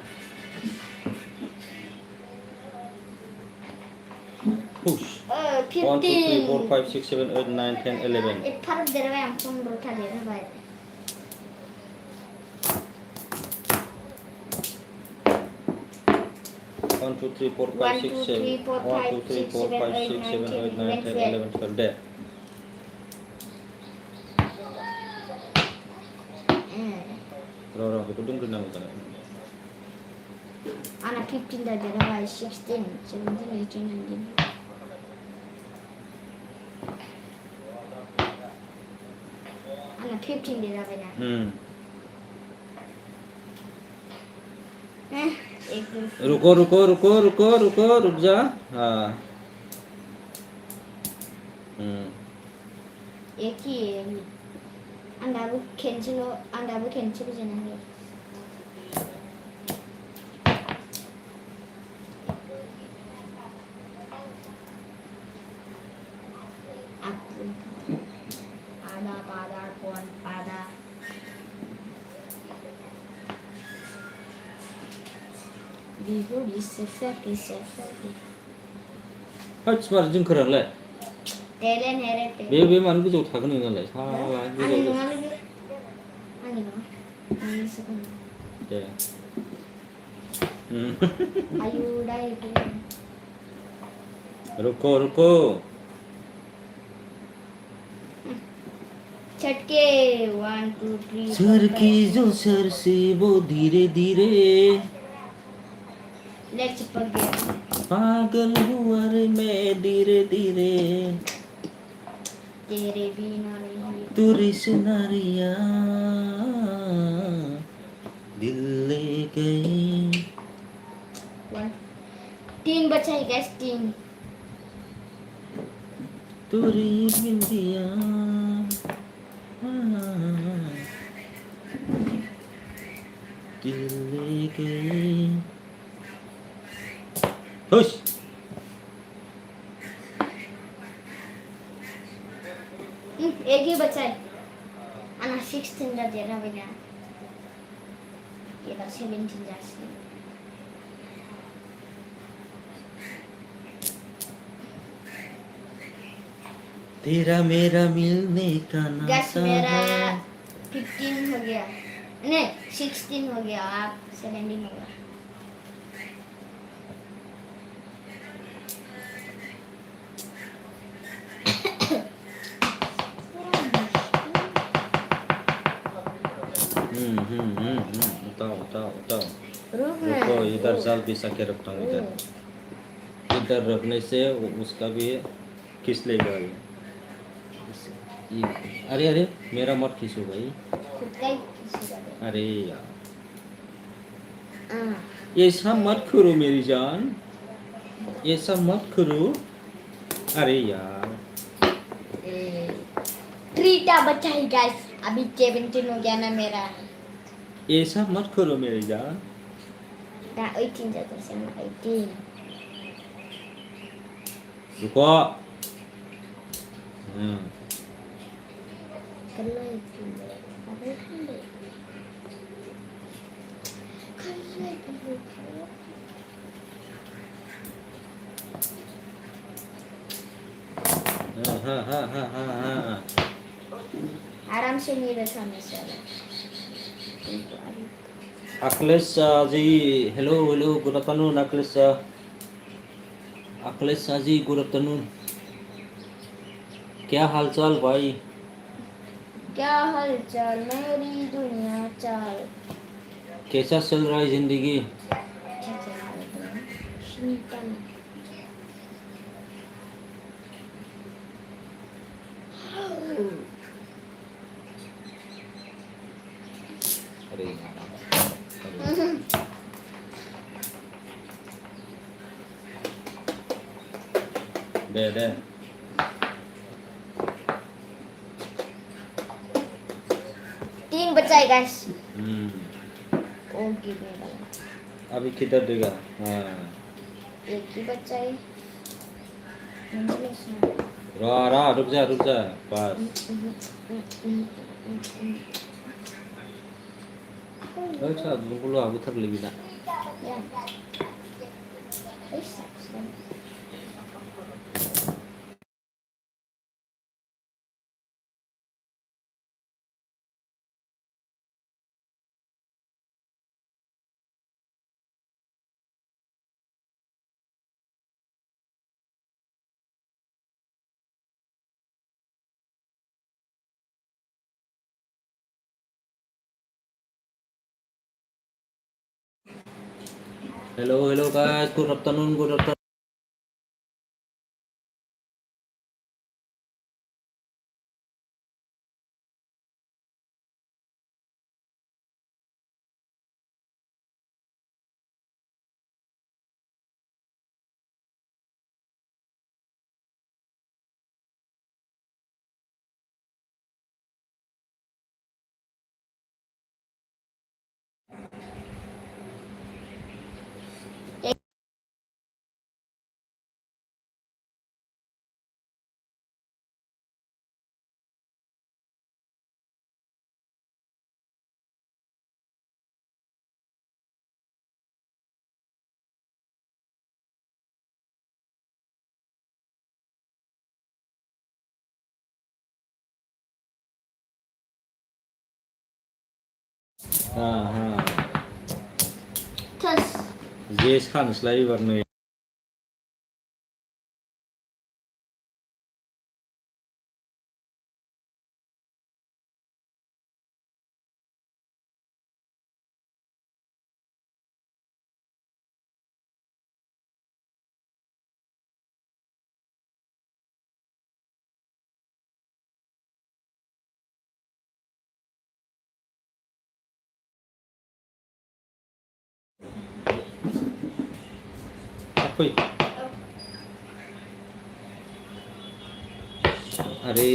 S1: push 1 2 3 4 5 6 7 8 9 10 11
S2: एक फर्क दे रहा है हमको उठा दे रहा है भाई
S1: 1 2 3 4 5 6 7 1 2 3 4 5 6 7 8 9 10 11 12 दे र' बेखौ दोनग्रोनांगौ जाबाय
S2: आंना 15 दा दे रहा है 16 17 18 19 आंना 15 दे रहा है ना
S1: रुक जा हाँ
S2: एक ही है अंडाबो कैंसिल जाना pada Bigo bisa
S1: हाय मार जोंखोरालाय
S2: टेलेन हेरे
S1: बे मानो गोजौआव थागोन नोंनालाय साला गोजौआव
S2: आंनि सेकेन्ड
S1: दे
S2: आयु दाय
S1: रुको
S2: छटके 1 2 3
S1: सर की जो सर से वो धीरे धीरे
S2: लेट्स चिपक गया
S1: पागल हुआ रे मैं धीरे धीरे
S2: तेरे बिना नहीं
S1: तुरी सुनारिया दिल ले गई
S2: 3 बचा है गैस 3
S1: तुरी बिंदिया दिल ले गई खुश
S2: एक ही बच्चा है Anak 16 dah dia namanya. Dia dah 17 dah sih.
S1: तेरा मेरा मिलने का
S2: Guys,
S1: नाता
S2: मेरा
S1: है
S2: 15 हो गया. नहीं 16 हो गया. आप 17 होगा.
S1: उठाओ
S2: रुकना.
S1: रुको इधर जाल बिछा के रखता हूँ इधर रखने से उसका भी खींच लेगा अरे अरे मेरा मत खींचो भाई
S2: खुद का ही किसी का.
S1: अरे यार ऐसा मत करो मेरी जान ऐसा मत करो अरे यार
S2: ट्रीटा बच्चा ही गाइस. अभी 17 हो गया ना मेरा.
S1: ऐसा मत करो मेरी जान
S2: Dah 18 jatuh sama 18.
S1: रुको
S2: Kalau itu. Apa itu? Kalau itu.
S1: हाँ
S2: आराम से नहीं बैठा मैं सारा.
S1: Akhilesh ji hello hello good afternoon Akhilesh ji good afternoon क्या हाल चाल भाई
S2: क्या हाल चाल मेरी दुनिया चाल.
S1: कैसा चल रहा है जिंदगी
S2: Simpan.
S1: अरे दे
S2: 3 बच्चा है गाइस. ओके मेरा.
S1: अभी किधर देगा हाँ
S2: एक ही बच्चा है.
S1: रा रुक जा बस अच्छा dulu aku terlebih nak
S2: Ya.
S1: hello guys good afternoon हाँ
S2: Terus.
S1: ये सानस्लाय बारनो apa अरे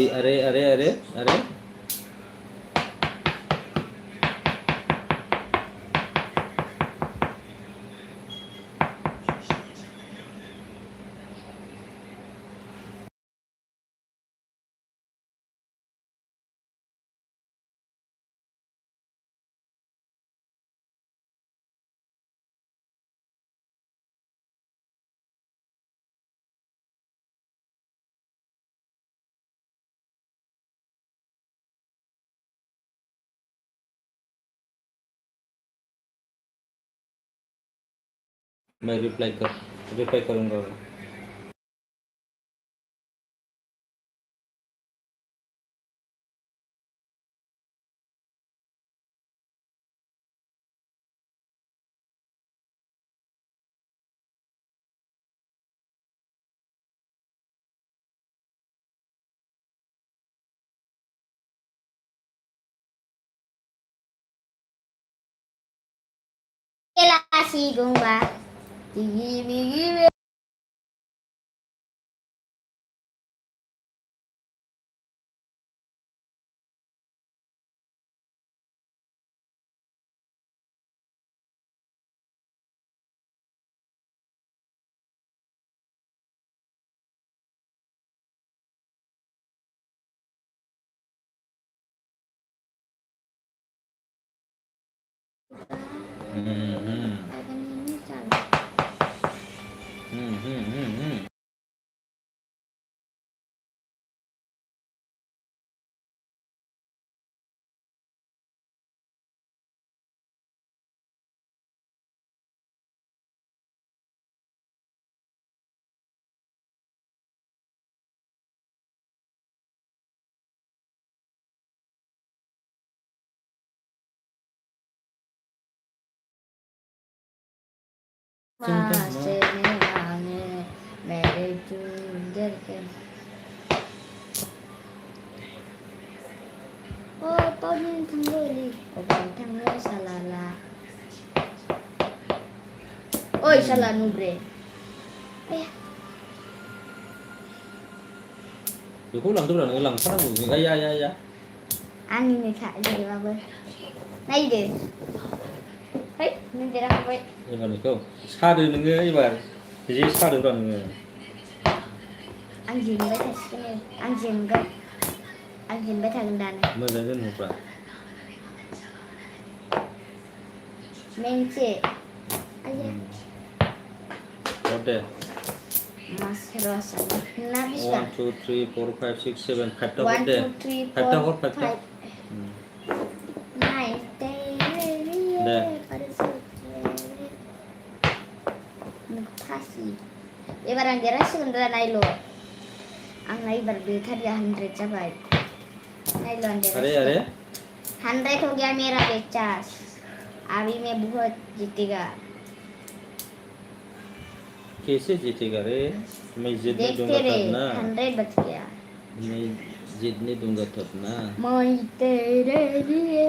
S1: मैं रिप्लाई करूंगा
S2: Kelasi gumba. Gigi. Masih nangis, mere jujur ke. Oh, Pauline thằng người đi. Thằng người salala. Oi, salah nubre. Ayah.
S1: 이거 랑 사람 야야야야
S2: Ani này khải gì mà vậy? Này đi. Hey, mình đi ra vậy.
S1: 이거 사르는 거 이봐 이제 사르라는 거
S2: Anh dừng với thật cái này. Anh dừng với thằng đàn này.
S1: 뭐 되는 거 봐.
S2: Mình chỉ. Ayah.
S1: 어때?
S2: Mas rasa. Nabis
S1: 1
S2: kan?
S1: 2 3 4 5 6 7 8다
S2: 1
S1: 어때?
S2: 2 3
S1: 8다
S2: 4
S1: 홀 8다
S2: 5 9 10
S1: 네.
S2: Mutasi. Ibaran jara sebenarnya nailo. Ang naik berbeda dia 100 cabai. Nailo jara.
S1: अरे
S2: 100 हो गया मेरा 50. अभी मैं बहुत जीतेगा.
S1: कैसे जीतेगा रे मैं जीतने
S2: देखते
S1: दूंगा
S2: रे
S1: तब ना
S2: 100 बच गया.
S1: मैं जीतने दूंगा तब ना
S2: मैं तेरे लिए.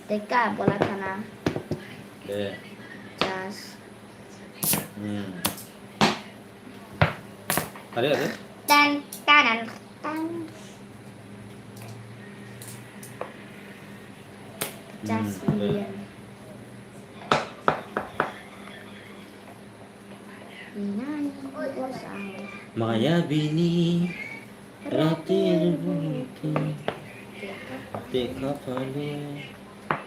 S2: Teka bola tanah.
S1: 네
S2: Cas.
S1: अरे
S2: Dan kanan tan. Cas kemudian. Nyanyi bosan.
S1: मायाबिनी रातेर बुके देखा पाले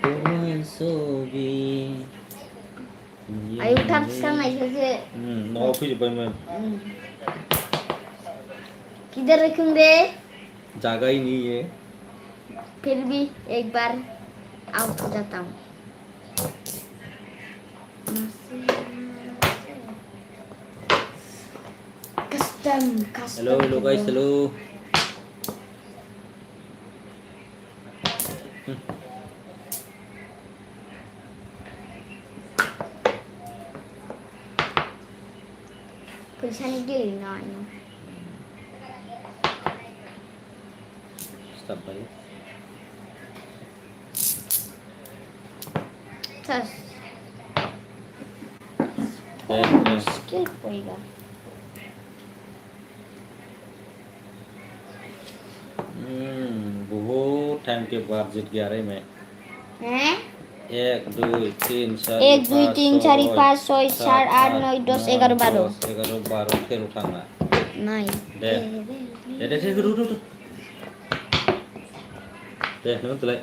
S1: कोई Sobi
S2: Ayo udah sana saja.
S1: नौ फिर भाई मैं
S2: किधर रखेंगे?
S1: जगह ही नहीं है
S2: फिर भी एक बार आउट हो जाता हूँ. Custom.
S1: Hello guys hello
S2: Tulisan dia nak.
S1: stop भाई
S2: Terus. Skip होएगा.
S1: टाइम के बाद जीत गया रे मैं
S2: हैं
S1: 1 2 3 4
S2: 1 2 3 4 5 6 7 8 9 10 11 12
S1: 11 12 13 थांना
S2: नहीं
S1: दे दे रुक दे नों तुले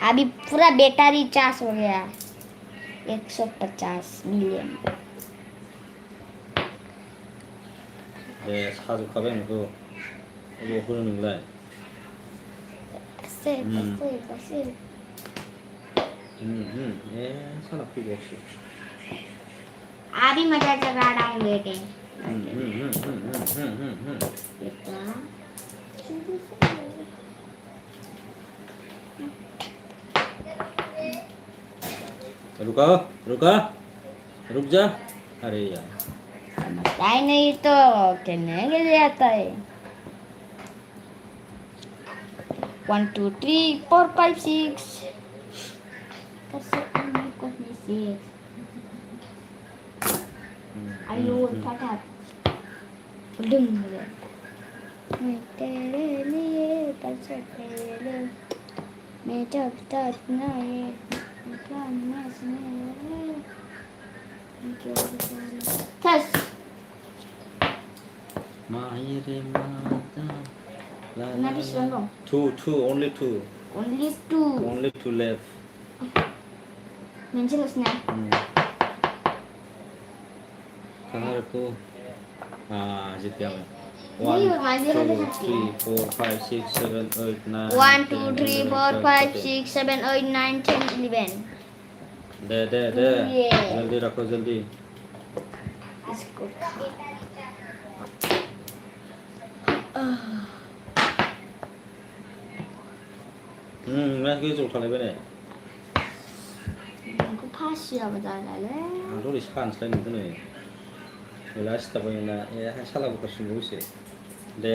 S2: अभी पूरा बैटरी चार्ज हो गया 150 मिलियन
S1: दे साजुखाबाय नोंखौ अबाव होनो नोंलाय
S2: से
S1: ए साला फैबावसो
S2: अभी मजा चला रहा हूँ बेटे
S1: रुका रुका रुक जा अरे यार
S2: समझता ही नहीं तो खेलने के लिए आता है 1 2 3 4 5 6 ayo फटाफट डुम मैं तेरे लिए पैसे तेरे मैं जब तक नहीं Test.
S1: Mahir mata.
S2: Nanti selesai.
S1: Two, only two.
S2: Only two
S1: left.
S2: Mention usna.
S1: कहाँ रखो जीत गया मैं 1
S2: नहीं,
S1: 2 3 4 5 6 7 8 9
S2: 1 2 3 4 5 6 7 8 9 10 11
S1: दे जल्दी रखो जल्दी
S2: इसको
S1: मैं क्यों चोट खाने बने
S2: इनको फांसी अब डाला ले
S1: तो रिस्क आंसर नहीं तो नहीं लास्ट तब ना ये साला को सुन से दे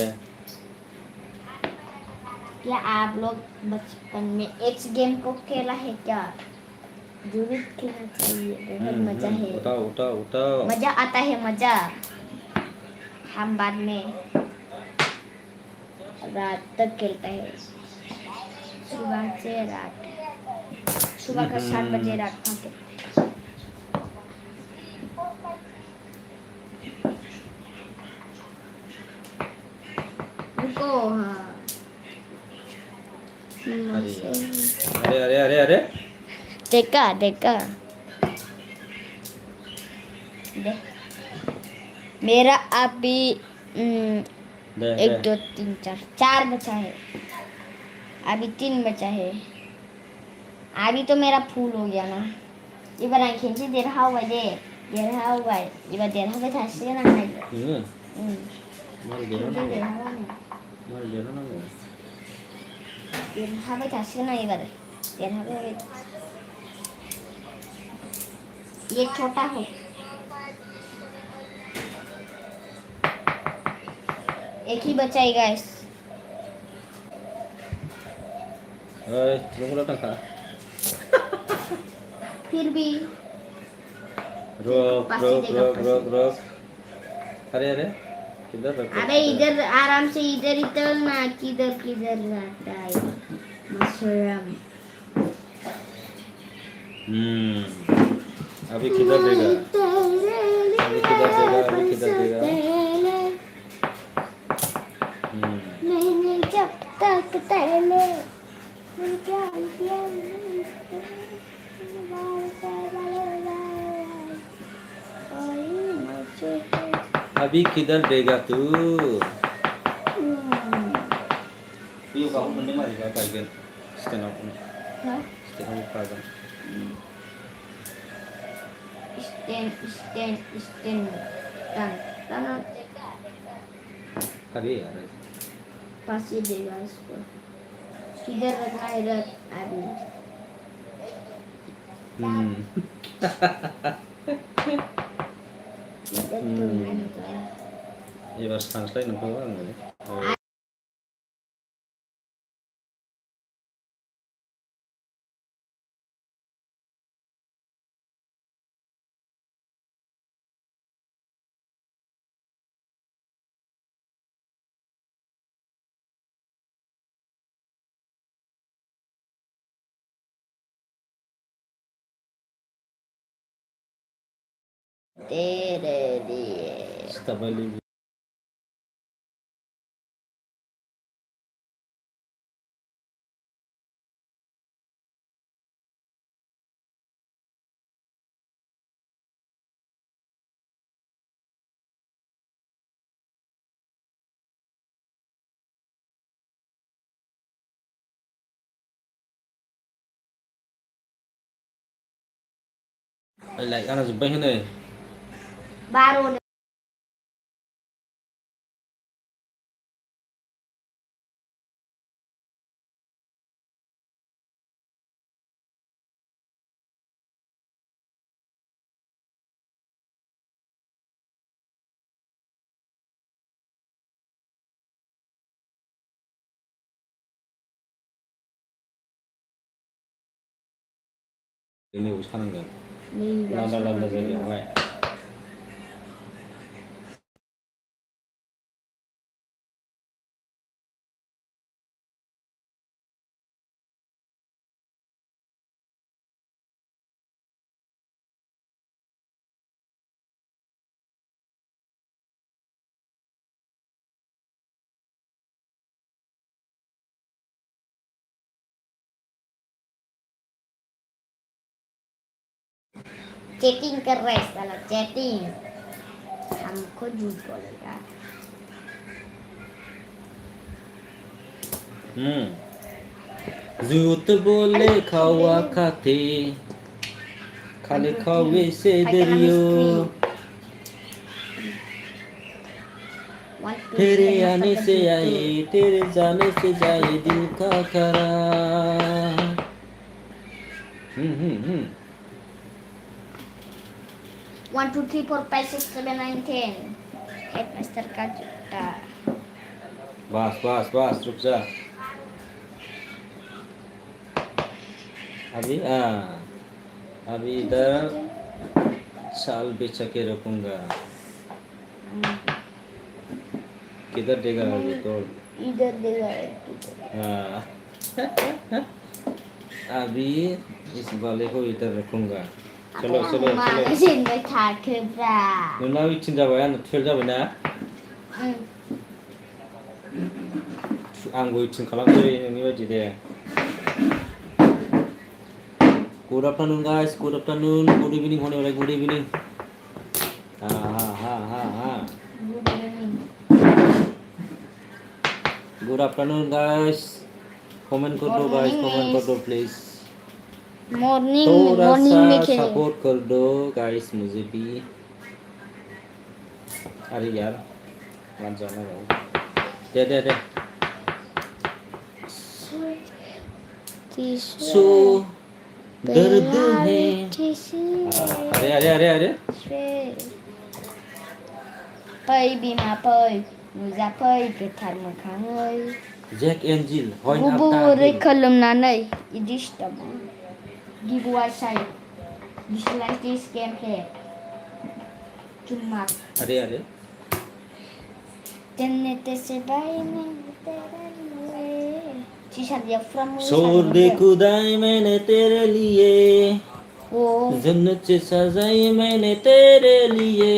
S2: क्या आप लोग बचपन में एक्स गेम को खेला है क्या जरूर खेलना चाहिए बहुत मजा है
S1: उठाओ
S2: मजा आता है मजा हम बाद में रात तक खेलते हैं सुबह से रात सुबह का 7 बजे रात खाते रुको हाँ
S1: अरे
S2: देखा मेरा अभी 1 2 3 4 बचा है अभी 3 बचा है अभी तो मेरा फूल हो गया ना ये बार खींची दे रहा हुआ ये बार दे रहा था से ना है
S1: मार दे
S2: रहा था से ना ये बार दे रहा ये छोटा हो एक ही बचाएगा इस फिर भी
S1: रोक अरे किधर रख
S2: अबे इधर आराम से इधर ना किधर जाता है मशरूम
S1: अभी किधर देगा
S2: नहीं जब तक तेरे
S1: अभी किधर देगा तू ये काहू मंडी मारेगा टाइगर स्टैंड अप
S2: स्टैंड
S1: अरे यार
S2: पास ही देगा इसको किधर रखना है रख अभी
S1: ये बस ट्रांसलेट नंबर
S2: तेरे लिए
S1: Stabili. Like anak jubah ini.
S2: baru
S1: Ini usahakan kan.
S2: nih
S1: Landa saja. Baik.
S2: chatting keras kalau chatting हमको झूठ बोलेगा
S1: झूठ बोले खावा खाते खाली खावे से दरियो तेरे आने से आए तेरे जाने से जाए दिल का करार
S2: 1 2 3 4 5 6 7 9 10 headmaster का जुटा
S1: बस रुक जा अभी इधर साल बिछा के रखूंगा किधर देगा अभी तो
S2: इधर देगा
S1: अभी इस वाले को इधर रखूंगा चलो
S2: मानसिन में था केब्रा
S1: नोंना इथिन जाबाय आंना 12 जाबाय ना आंबो इथिन खालामसै नोंनि बायदि दे Good afternoon guys, good afternoon, good evening होने वाला good evening Good afternoon guys comment कर दो guys comment कर दो please थोड़ा सा सपोर्ट कर दो गाइस मुझे भी अरे यार मान जाना भाई दे सो दर्द है अरे
S2: Pay bima pay Nuza pay Getar mokhangay
S1: Jack Angel
S2: Buburi kolumnanay Idishta mo Giveaway say Dislike this gameplay Chumak
S1: are
S2: Jannete se bayi mein tera liye Shisha diya from
S1: छोड़ दे खुदाई मैंने तेरे लिए जन्नत से सजाई मैंने तेरे लिए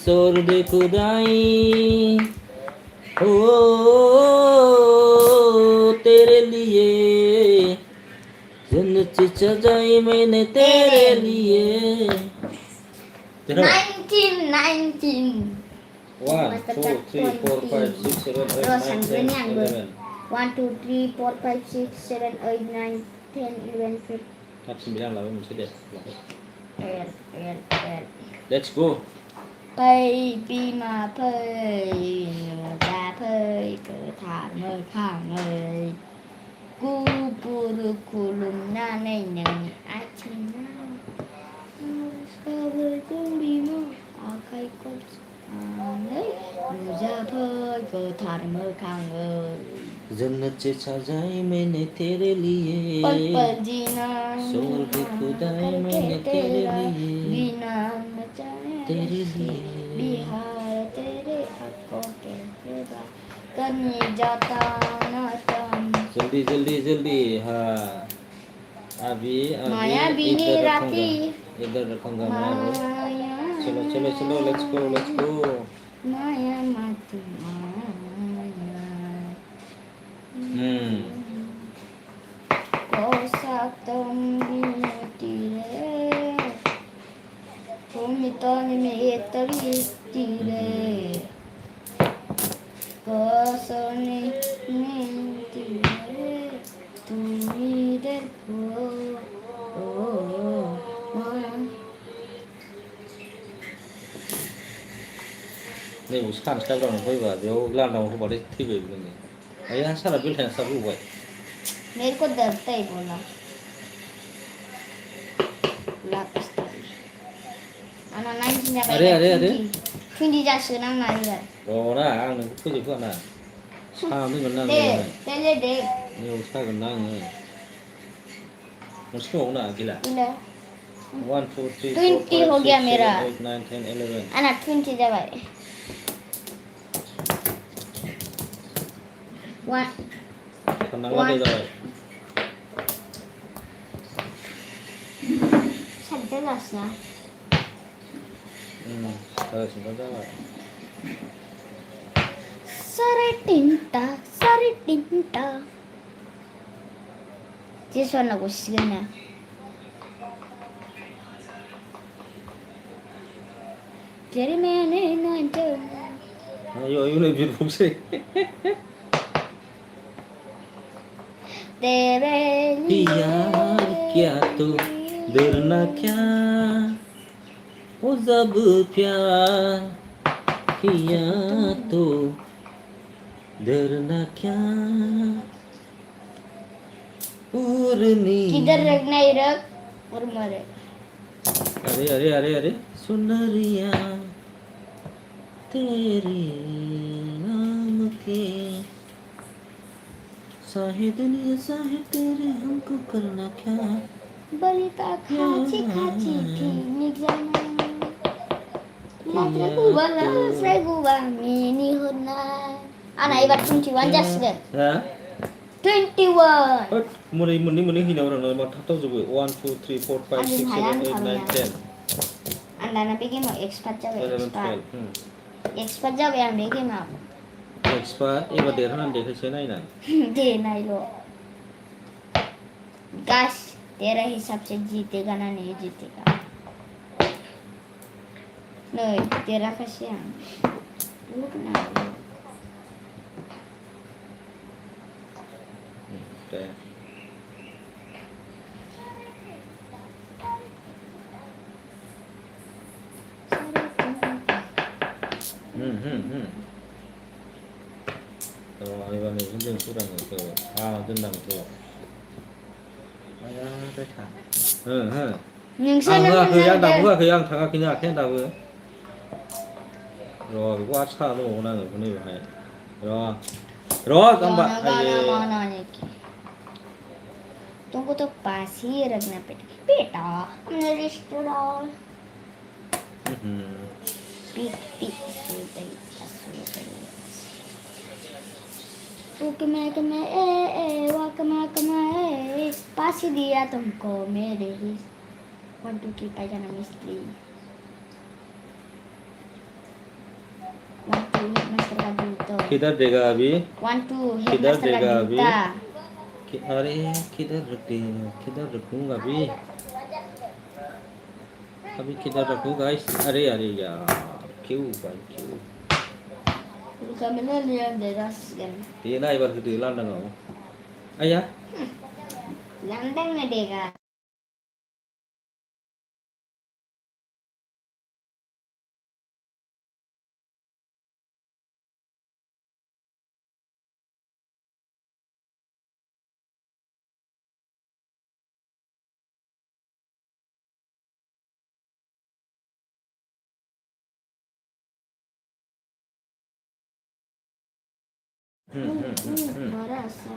S1: छोड़ दे खुदाई ओ तेरे लिए जन्नत से सजाई मैंने तेरे लिए
S2: 19 1 2 3 4 5 6 7 8 9 10 1 2 3 4 5 6 7 8 9 10 11 12
S1: Thật xin bilang là mình sẽ đẹp.
S2: L
S1: Let's go.
S2: Pay bima pay Nuza pay Getar mokhangay Buburi kolumnanay Nang achina Sabar bima Akay kolumnanay Nuza pay Getar mokhangay
S1: जन्नत से सजाई मैंने तेरे लिए
S2: पल पल जीना
S1: स्वर्ग खुदाई मैंने तेरे लिए
S2: बिना मचाए
S1: तेरे लिए
S2: बिहार तेरे आंखों के सेवा करने जाता ना तुम
S1: जल्दी हाँ अभी
S2: माया बिनी राती
S1: इधर रखूंगा मैं
S2: माया
S1: चलो चलो चलो लेट्स गो
S2: माया मत माया कोसातम तीरे भूमितन में तरी तीरे कोसने में तीरे तुम्ही देखो
S1: नै सानस्लाबलांनो फैबा बेयाव लांदांआव होबाथाय थैबाय नोङो आया सारा बेलथायना साब होबाय
S2: मेरे को डरता ही बोला लापिस आना 19 जाबाय
S1: अरे
S2: 20 जासिगोन आंना एबार
S1: र'ना आं नोंखौ फोजोबहोआना सानैमोन ना
S2: दे
S1: बेयावहाय
S2: दे
S1: बेयाव सागोन ना आङो मोनसे दंबावो ना गैला 1 2 3 4
S2: 20
S1: 5
S2: हो
S1: 6
S2: गया
S1: 7
S2: मेरा
S1: 8 9 10 11
S2: आना 20 जाबाय
S1: साननांला दे जाबाय
S2: सातथा जासिना
S1: सारायसिनथा जाबाय
S2: सारे टिंटा जेसवाना गसिगोन ना जेरै मैंने नाचो
S1: ayo ayo nih biar fungsi
S2: तेरे
S1: प्यार क्या तू डरना क्या ओ जब प्यार किया तो डरना क्या पूर्णी
S2: किधर रखना ही रख और मरे
S1: अरे सुनरिया तेरे नाम के साहे दुनिया साहे तेरे हमको करना क्या
S2: बलिता खाची खाची फिनिक जाना Lagu mini hona Ana ibat 21 जासिगोन
S1: हा
S2: 21
S1: मोनै हिनाव रानो मा थाबथाव जोबो 1 2 3 4 5 6 7 8 9 10
S2: Anda bे गेमाव एक्सपार्ट जाबाय
S1: 11 12
S2: एक्सपार्ट जाबाय आं बे गेमाव
S1: एक्सपार्ट एबार देरहानानै देखायसै नायना
S2: दे नायलो गाइस तेरा हिसाब से जीतेगा ना नहीं जीतेगा नै देराखैसै आं लुक ना
S1: दे एबार नै जों सुरांखौ दोननांगौ आया दायथा आं दाबो होआखै आं थाङाखैनो आखायानो दाबो र' बेखौ आरो साना दंबावो आङो नैबेहाय र' जाम्बा आइये
S2: तुमको तो पास ही रखना बेटा हमने रेस्टोरेंट पास ही दिया तुमको मेरे ही 1 2 3 पायजाना मिस्त्री 1 2 मास्टर का जूता
S1: किधर देगा अभी
S2: 1 2
S1: किधर
S2: मास्टर का
S1: देगा अभी
S2: जूता
S1: अरे किधर रखूंगा अभी किधर रखूँ गाइस अरे यार क्यों
S2: Kami lihat deras kan.
S1: dia na ibar gede landang ayah
S2: Landang na deka. Marasa.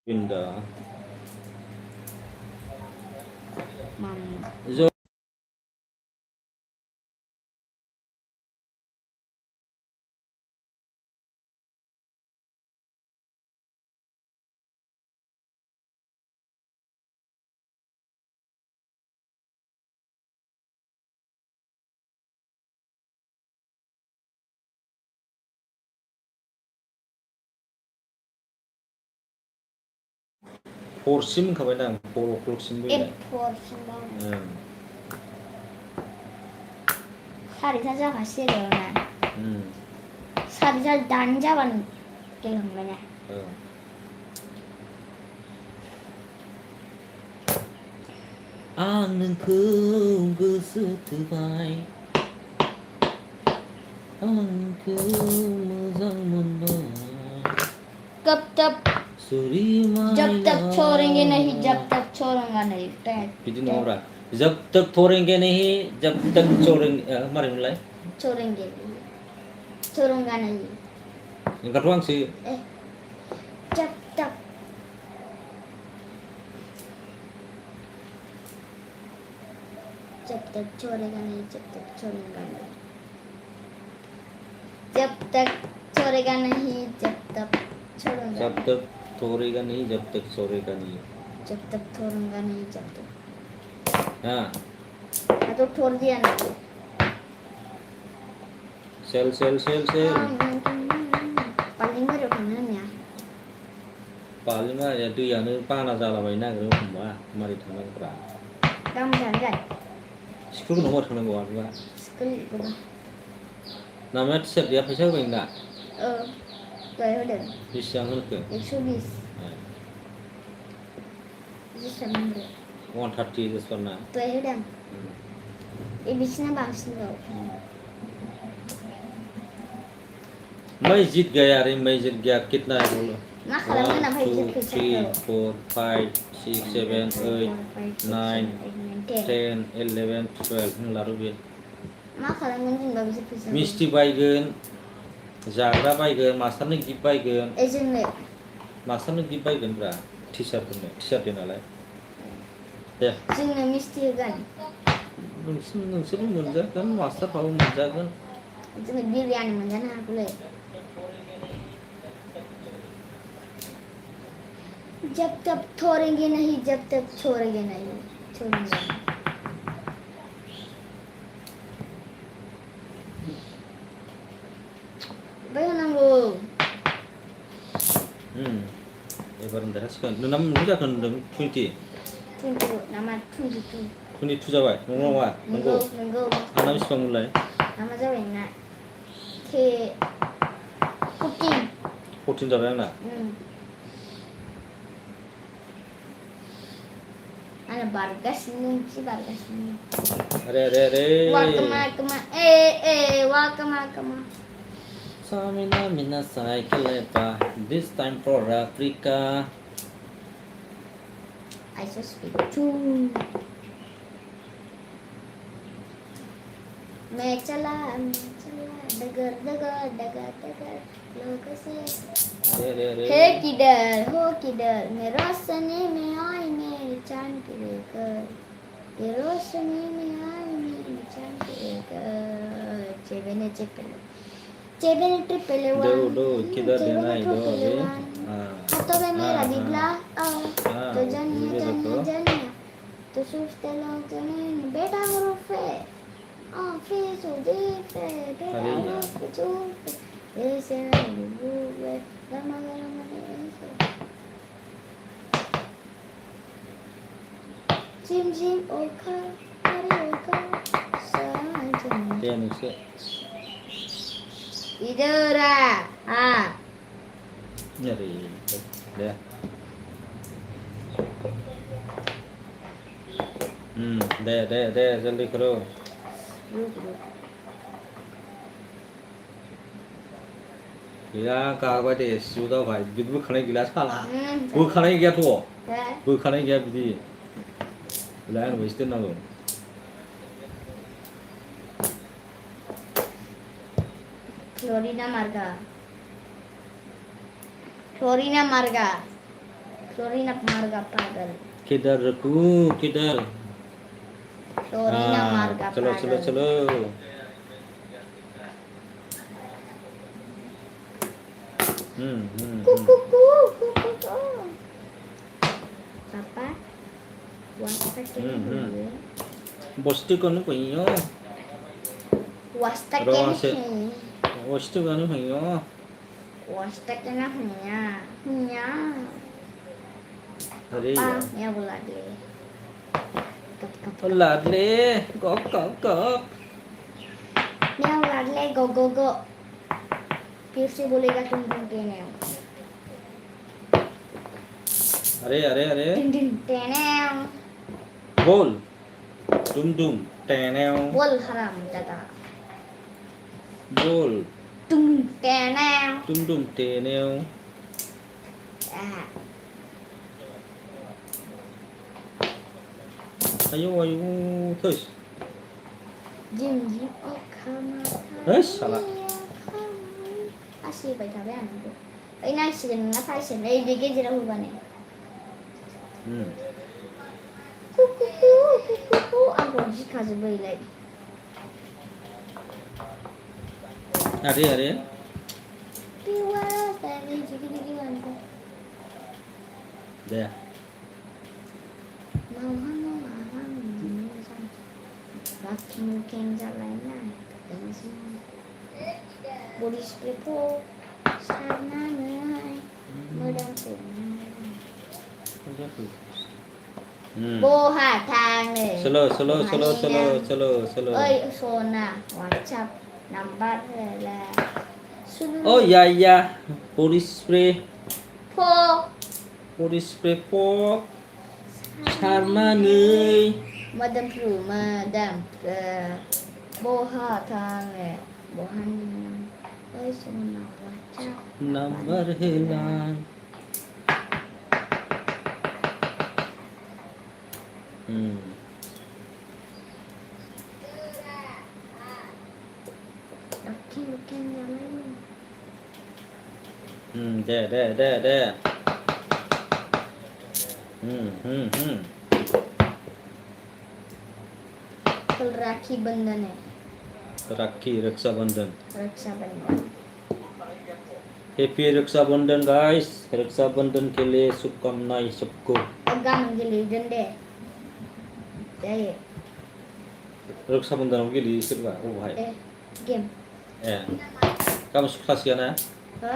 S1: Pindah.
S2: Mama.
S1: Zo. Porsim kabar dah, 4 o'clock sim boleh.
S2: 8 사리사자 가시게 되면 사리사 난자만 되는 거냐?
S1: Ang ku bersetebai, ang ku mazang munda.
S2: कब तक
S1: Suri mai.
S2: जब तक छोड़ेंगे नहीं जब तक छोड़ूंगा नहीं
S1: Begini orang. जब तक छोड़ेंगे नहीं, जब तक छोड़ेंगे, mari mulai.
S2: छोड़ेंगे छोड़ूंगा नहीं
S1: Yang kedua sih.
S2: जब तक जब तक छोड़ेगा नहीं जब तक छोड़ूंगा नहीं जब तक छोड़ेगा नहीं जब तक छोड़ूंगा
S1: जब तक छोड़ेगा नहीं जब तक छोड़ेगा नहीं
S2: जब तक छोड़ूंगा नहीं जब तक
S1: हाँ
S2: तो छोड़ दिया ना
S1: sel
S2: paling baru kanannya
S1: paling mah ya दैयानो बाना जालाबायनो नागिरो एखमबा मारै थांनांगौब्रा
S2: kamu jangan
S1: स्कुल नङा थांनांगौ आरोबा
S2: sekali coba
S1: namanya टिचार गैया फैसा होबाय दा
S2: kayak udah
S1: बेसेबां होनखो
S2: 120 bisa mundur
S1: 130 जसफोरना
S2: tuh ya udah ibisnya bangsın loh
S1: मैं जीत गया रे मैं जीत गया कितना है बोलो
S2: nah kalau mana
S1: 1 2 3 4 5 6 7 8 9 10 11 12 होनला रुबि
S2: मा खालामगोन जोंबा बिसोर फैसा
S1: मिस्टि बायगोन जाग्रा बायगोन मास्टारनो गिफ्ट बायगोन
S2: जोंनो
S1: मास्टारनो गिफ्ट बायगोन ब्रा टिचारफोरनो टिचार दे नालाय दे
S2: जोंनो मिस्टि होगोन
S1: नोंसोरबो मोनजागोन मास्टारफ्राबो मोनजागोन
S2: जोङो बिरियानि मोनजानो हागौलै जब तक छोड़ेंगे नहीं जब तक छोड़ेंगे नहीं छोड़ेंगे bayangनांगौ
S1: एबार देरहासिगोन नोंना मोनबो जाखो होनदों 20
S2: nama 22
S1: 22 जाबाय नंगौ नङा
S2: नंगौ
S1: आंना बेसेबां मोनलाय
S2: nama जाबाय ना के
S1: 14 जाबाय आंना
S2: ana bargasini
S1: are
S2: wah kema wah kema
S1: Samina mina sai kelepa this time for Africa
S2: I just speak too मैं चला डगर लोग से हे किधर हो किधर मैं रोशनी में आई मेरी चांद की लेकर ये रोशनी में आई मेरी चांद की लेकर चेबने triple one
S1: do किधर देना है दो अभी
S2: हाथों में मेरा दिबला तो जानिए तो सोचते लोग तो नहीं बेटा ग्रुप है Fiz o dife, pegava o tufe, esse era o buve, gama. Jim, oka, oka, sajam.
S1: Dia nusa.
S2: Idora,
S1: Nyari, dah. दे जल्दी करो
S2: रुक
S1: गैया गाबाय दे सिउ दावबाय बिदि बोखानाय गैला साला बोखानाय गैयाथ' बोखानाय गैया बिदि लाइन बायसो दोननांगौ
S2: Florina marga pagal
S1: किधर रखू किधर
S2: Florina marga
S1: चलो चलो
S2: pagal
S1: चलो
S2: Kuku Papa wasta kene
S1: बस्ती गर्नु भइयो
S2: wasta
S1: Rawase.
S2: kene
S1: बस्ती गर्नु भइयो
S2: wasta kene nya
S1: अरे
S2: pa
S1: यार
S2: ya bulade
S1: लाडले गप गप गप
S2: Neo लागले go फिर से बोलेगा तुम के नेओ
S1: अरे अरे अरे
S2: टेनेओ
S1: बोल दुम टेनेओ
S2: बोल हराम दादा
S1: बोल
S2: तुम टेनेओ
S1: दुम टेनेओ आयु थोस
S2: जिम खाना
S1: Hei, salah.
S2: Asih baik tapi anu. Ini nasi dengan apa sih? Ini bikin jeruk bukan ya? Kuku, aku harus kasih beli lagi.
S1: अरे
S2: Piwa, tadi jadi mana?
S1: दे
S2: Mau. Laki mungkin jalannya, dengan semua. Body spray po, sana nai, modern po. Boha thang này.
S1: Slow.
S2: Ơi, Sona, WhatsApp, number là.
S1: Oh ya, body spray po, Charma người.
S2: Madam Pru, Madam, Boha thang này, Bohan. Ơi, Sona, WhatsApp.
S1: Number hilang.
S2: Laki jalan.
S1: दे
S2: कल राखी बंधन है
S1: राखी रक्षाबंधन
S2: रक्षाबंधन
S1: हैप्पी रक्षाबंधन गाइस रक्षाबंधन के लिए शुभकामनाएं सबको
S2: गान गेले डंडे जायो
S1: रक्षाबंधनाव गेलेयो सोरबा अबहाय
S2: गेम
S1: ए गाबोन क्लास गैया ना
S2: हो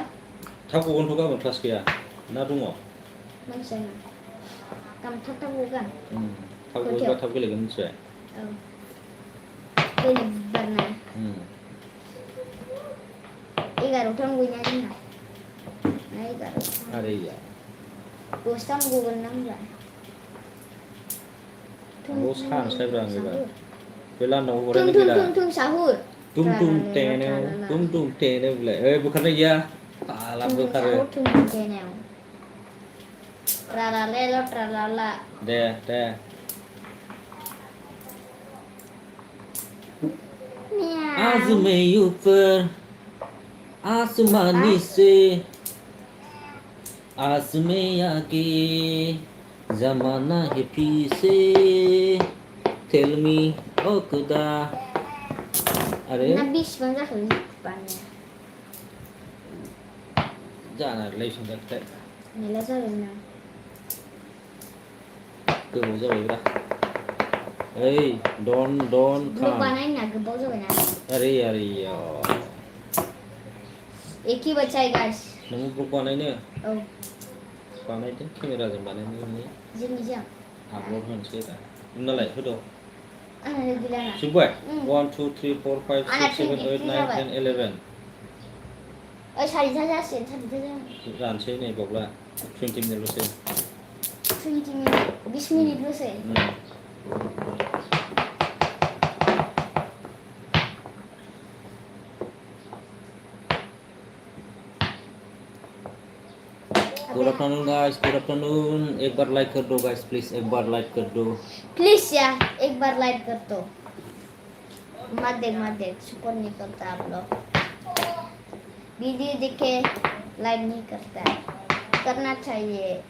S1: थाब गगोनथ' गाबोन क्लास गैया ना दङ
S2: मोनसेना गाम थाब गगोन
S1: थाब गयोबा थाब गेलेगोन मिथिबाय
S2: औ गेले बारना 11 गयना जोंना 11
S1: अरे या
S2: दसथान गगोन ना होनब्ला
S1: आंबो सानसैब्रा आं एबार बे लान्दाङाव हगारनानै गैला
S2: थुं साहुर
S1: तुम टेनो बिलाय ओइ बोखारनाय गैया आलाम बोखारो
S2: थुं टेनो ट्रालाला
S1: दे आज मैं ऊपर आसमानी से आज मैं आगे जमाना है पीछे टेल मी ओ खुदा अरे
S2: Nabi sebentar depannya
S1: jangan langsung dak
S2: nilai soalnya
S1: gobaw जाबायब्रा ओइ डन
S2: gue panain ya gebau soalnya
S1: अरे
S2: एक ही बच्चा है guys
S1: नों ब्लग बानायनो
S2: oh
S1: बानायदो केमेराजों बानायनो
S2: jam
S1: आपल'ड होनोसै दा नोंनालाय होद'
S2: ada gila na
S1: जोब्बाय 1 2 3 4 5 6 7 8 9 10 11
S2: सारिथा जासिगोन
S1: जानोसै नै बावला 20 मिनिटल'सै
S2: 20 minute 20 मिनिटल'सै
S1: Good afternoon guys, good afternoon. एक बार लाइक कर दो guys, please एक बार लाइक कर दो.
S2: प्लीज यार एक बार लाइक कर दो. मत देख सुपर नहीं करता आप लोग. वीडियो देखे लाइक नहीं करता है. करना चाहिए.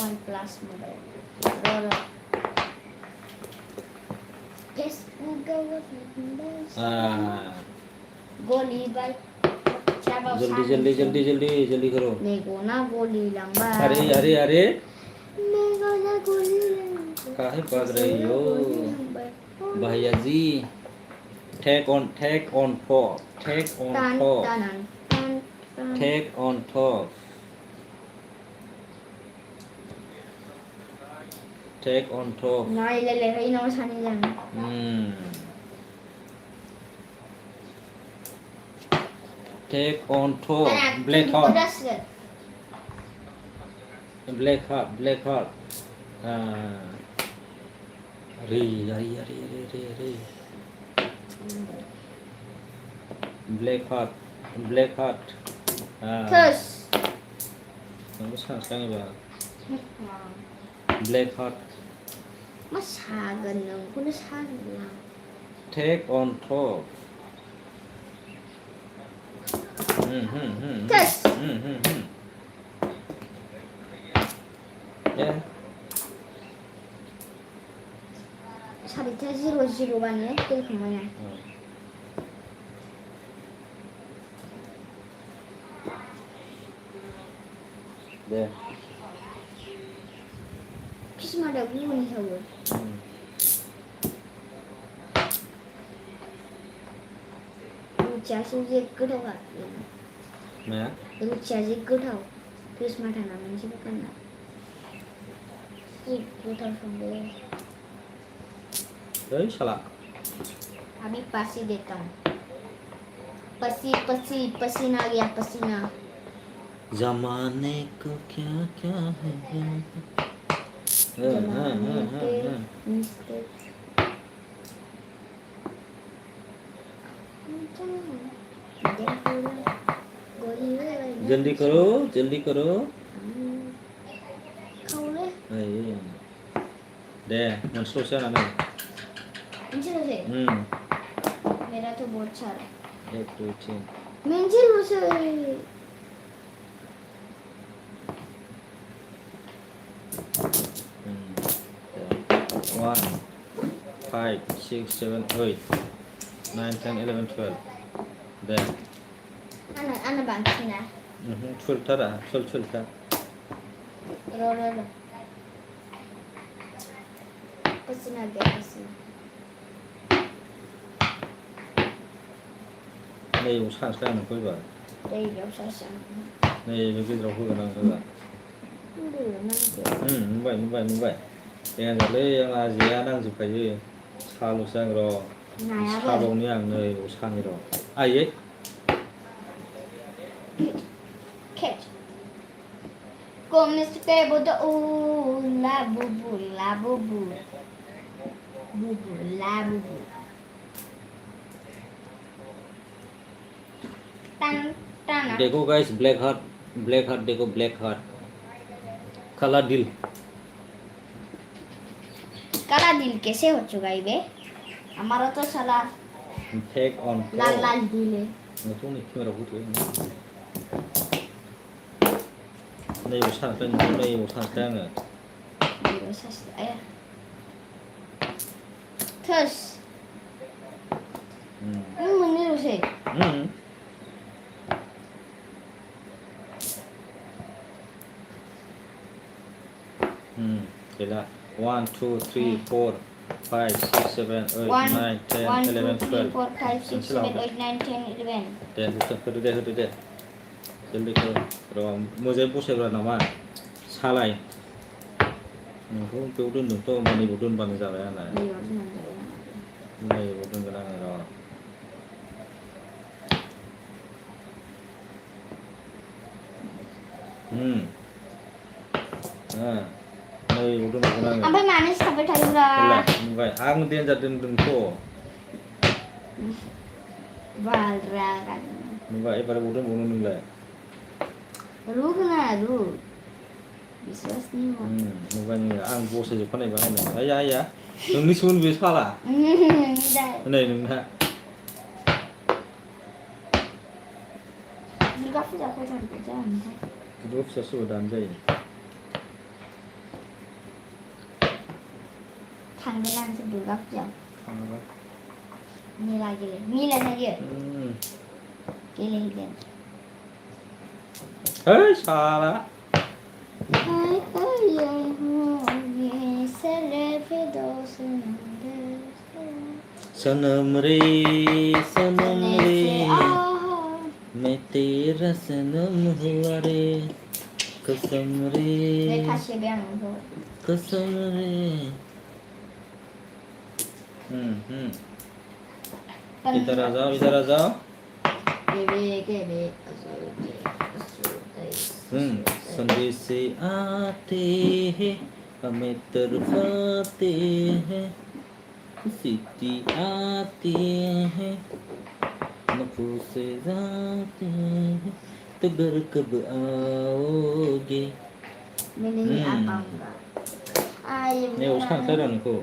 S2: One plus mobile. गोली भाई.
S1: जल्दी करो.
S2: मेरे ना गोली लंबा.
S1: अरे
S2: मेरे ना गोली लंबा.
S1: काहे भाग रही हो भैया जी. Take on top. Take on top.
S2: नहीं ले रही ना छानी जाना.
S1: Take on top. Black heart. Re. Black heart.
S2: Terus.
S1: Kamu sekarang apa? Black heart.
S2: Mas hagan lang. Kunas hagan lang.
S1: Take on top.
S2: Terus.
S1: Ya.
S2: Sabitnya 0 banyak. Itu kemana?
S1: Deh.
S2: Kisah ada gue nih sahaja. Lucas je good hoga.
S1: Nah.
S2: Lucas je good hoga. Terus mata namanya siapa kan? Good hoga sambil.
S1: Salah.
S2: अभी पासी देता हूँ. पसीना गया पसीना.
S1: जमाने को क्या है. जल्दी करो. दे मंसलो से ना.
S2: मेरा तो बहुत सारा.
S1: 1 2 3.
S2: मंजिल से.
S1: 1 5 6 7 8 9 10 11 12. Deh.
S2: Anak bangsi na.
S1: 12 tara. 12 tara.
S2: Ro. Pasina gaya pasina.
S1: Đây cũng sang sang được ba.
S2: Đây cũng sang.
S1: Đây cái rau hương nó là. Đúng vậy. Em giờ lấy là gì đang chụp cái gì? Sao lúc sang rồi? Sao bông như hàng nơi cũng sang rồi. Ai vậy?
S2: Catch. Come ke bodo la bubu. Tan.
S1: देखो guys black heart देखो black heart. काला दिल
S2: कैसे हो चुका है बे? हमारा तो साला
S1: take on
S2: लाल दिल है.
S1: nó không được khi mà đâu đây một thằng trang à.
S2: Terus. Meniru sih.
S1: Thế là 1 2 3 4 5 6 7 8 9 10 11 12.
S2: 4 5 6 7 8 9 10 11.
S1: Deh, itu deh. Jadi kalau mau jadi bos ya nama salai. Không tiêu đun được tôi mà đi bộ đun bằng giờ này này. Này bộ đun cái này rồi. नै उदुं नुगोन आङो
S2: ओमफ्राय मानो सिथाबबाय थायोब्रा
S1: नुबाय आं देन्जार दोनदोंथ'
S2: बालरा
S1: नुबाय एबार अबाव दोनबावनो नोंलाय
S2: रु बिश्वास नहीं हुआ
S1: नुबाय नोङो आं बसायजोबखानायबा नायनाय आया आया नोंनिसोमोन बे साला नै नोंना
S2: दुर्गा फुजाखौ जानोसै
S1: दुर्गा फुजा सोरबा दानो जायो
S2: थांगोन आंसो दुर्गा फुजायाव
S1: थाङाबा
S2: मेला जायो गेलेहैगोन
S1: है साला सनम रे मैं तेरा सनम हुआ रे कसम रे कसम रे इधर आ जाओ संदेश से आते हैं हमें तरफाते हैं सीटी आती हैं नफों से जाते हैं तो घर कब आओगे
S2: मैं नहीं आ पाऊंगा
S1: मैं उसका अंतर उनको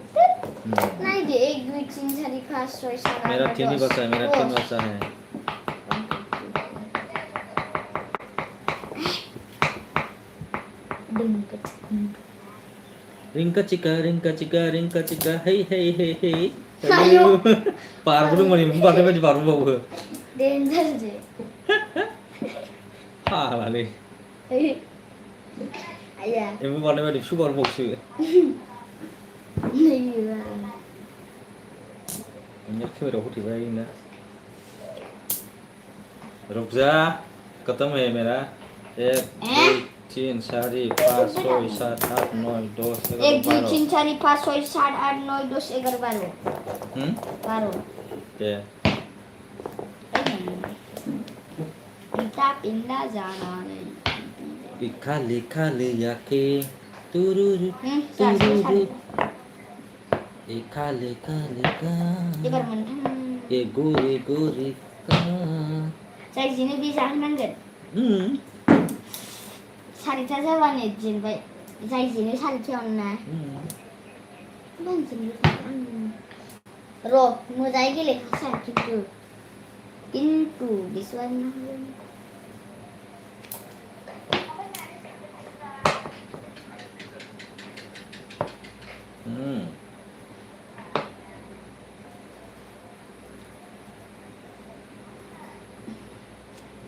S2: नहीं दे 1 2 3 4 5 6 7
S1: मेरा 3 ही बचा है मेरा 3 बचा है रिंका चिका हे
S2: ayo
S1: बारबोदों माने बारनाय बायदि बारबोबावो
S2: डेन्जर जे
S1: फाग्लालै
S2: आया
S1: एम्बु बारनाय बायदि फिसौ बारबावसो इन्हें कैमरा होतेबाय ना रुक जा खत्म है मेरा 1 2 3 4 5 6 7 8 9 10
S2: 1 2 3 4 5 6 7 8 9 10 11 12 12
S1: deh
S2: kita pindah jalan
S1: kali yake tururu tururu kali ka ego ka
S2: saya sini bisa nangget 사리타 자반에 진바 자이진이 사리타였나 난 진짜 로 모자이길래 가서 kintu disuan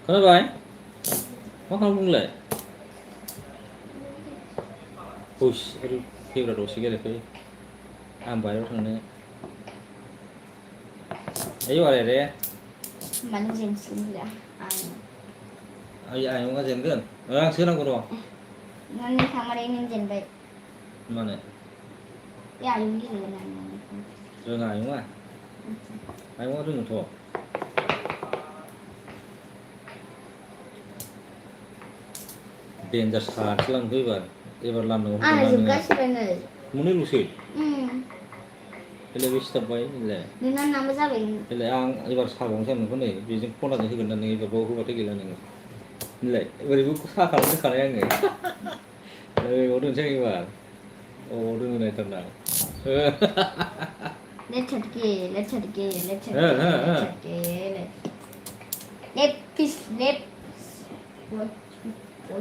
S1: Kenapa, Bay? Mau kamu mulai? Push, aduh, udah dosi kali, Bay. Ambil aja sana. Ayo, ada deh.
S2: Mana jenis ini ya?
S1: Ayo, nggak jenis kan? Sekarang aku doang.
S2: Mana kamar ini jenis baik?
S1: Mana?
S2: Ya, ini jenis.
S1: Jangan ayo mah. Ayo mah tuh nggak danger saat lang tuh ibar lam dong.
S2: Juga sebenarnya.
S1: Muni lusi. Lebih stop bay, le.
S2: Dengan nama siapa ini?
S1: Le, ang ibar sabong sana kan nih, bisa pernah sih kan nih ibar bawa bawa gila nih. Le, ibar ibu sah kalau sih kalau yang nih. Le, orang ceng ibar. Orang nih tenang.
S2: Let's chat ke.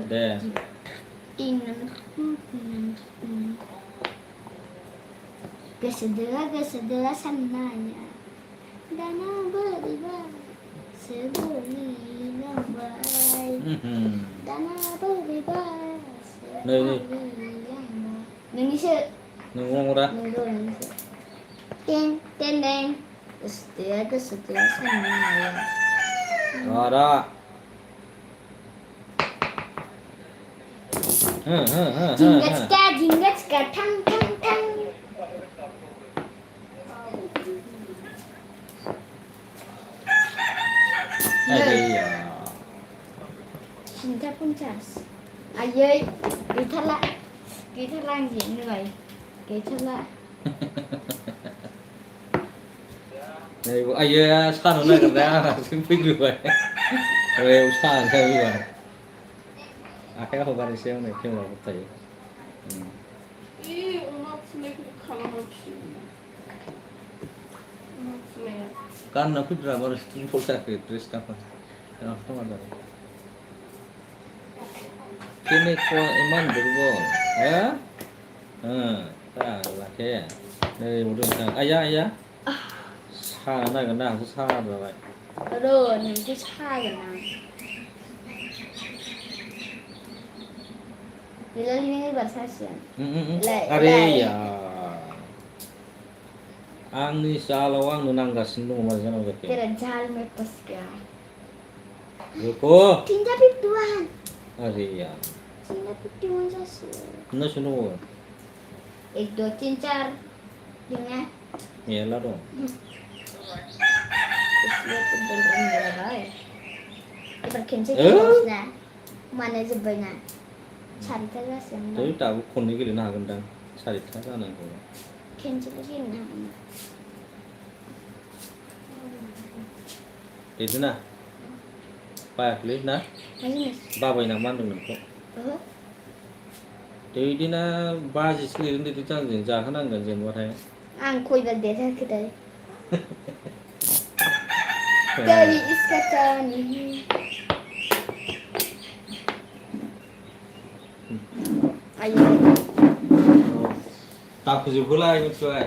S1: Deh.
S2: Kesedera sananya dana beriba sebuli lambai dana beriba Indonesia
S1: Nunggu
S2: Ting kesedera sananya
S1: ada
S2: Jingat ska tang tang tang
S1: Iya.
S2: Cinta pun cas Ơi kỳ thật là gì người kỳ thật là
S1: này ai sao nó lại cái ra xin phích rồi rồi sao theo như vậy cái hôm nay xem này kêu là một thầy
S3: 이 음악 스매크 가라마치 음악 스매크
S1: kan aku drama itu full sakit terus kapan kenapa ada kini kau iman berbol ya tak lah kayak dari mudah ayah sana kan dah susah berapa
S2: rồi mình cứ sai rồi nào vì đó những cái sai sửa
S1: Are ya Ang salawang nunang gasindong mazano gake.
S2: तेरा जाल में फंस गया
S1: Yoko.
S2: tinja pituan
S1: Are ya.
S2: tinja pituan जैसे
S1: Na suno.
S2: 1 2 3 4 dengan
S1: Ya lah dong.
S2: इसलिए तो बोल रही हूँ मेरा भाई ये पर खेलने की सोचना माने जब बना चारिता जैसे हम
S1: Tapi tak aku kon ini na hagan dang. Sarita sana ko.
S2: खेलने की ना
S1: Itu na. Pa klik na.
S2: नहीं
S1: Babai na mandung ko. Jadi na baji sekali ini tu tang jeng jahan anggan jeng buat hai.
S2: आंख कोई बल देता है किधर कभी इसका चाह नहीं आइए
S1: Tak kuju pula ini cuy.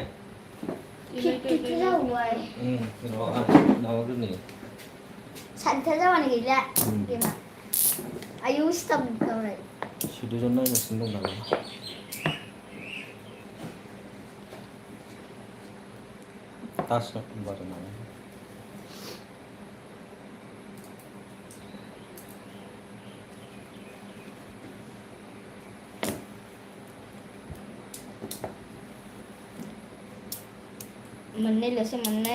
S2: कितना हुआ है
S1: Nawa tu ni.
S2: संता जाने के लिए ये ना आयुष तब कर रहे
S1: Sudah jona ni sindong dah. Tas nak baru nama.
S2: मन्ने लसे मन्ने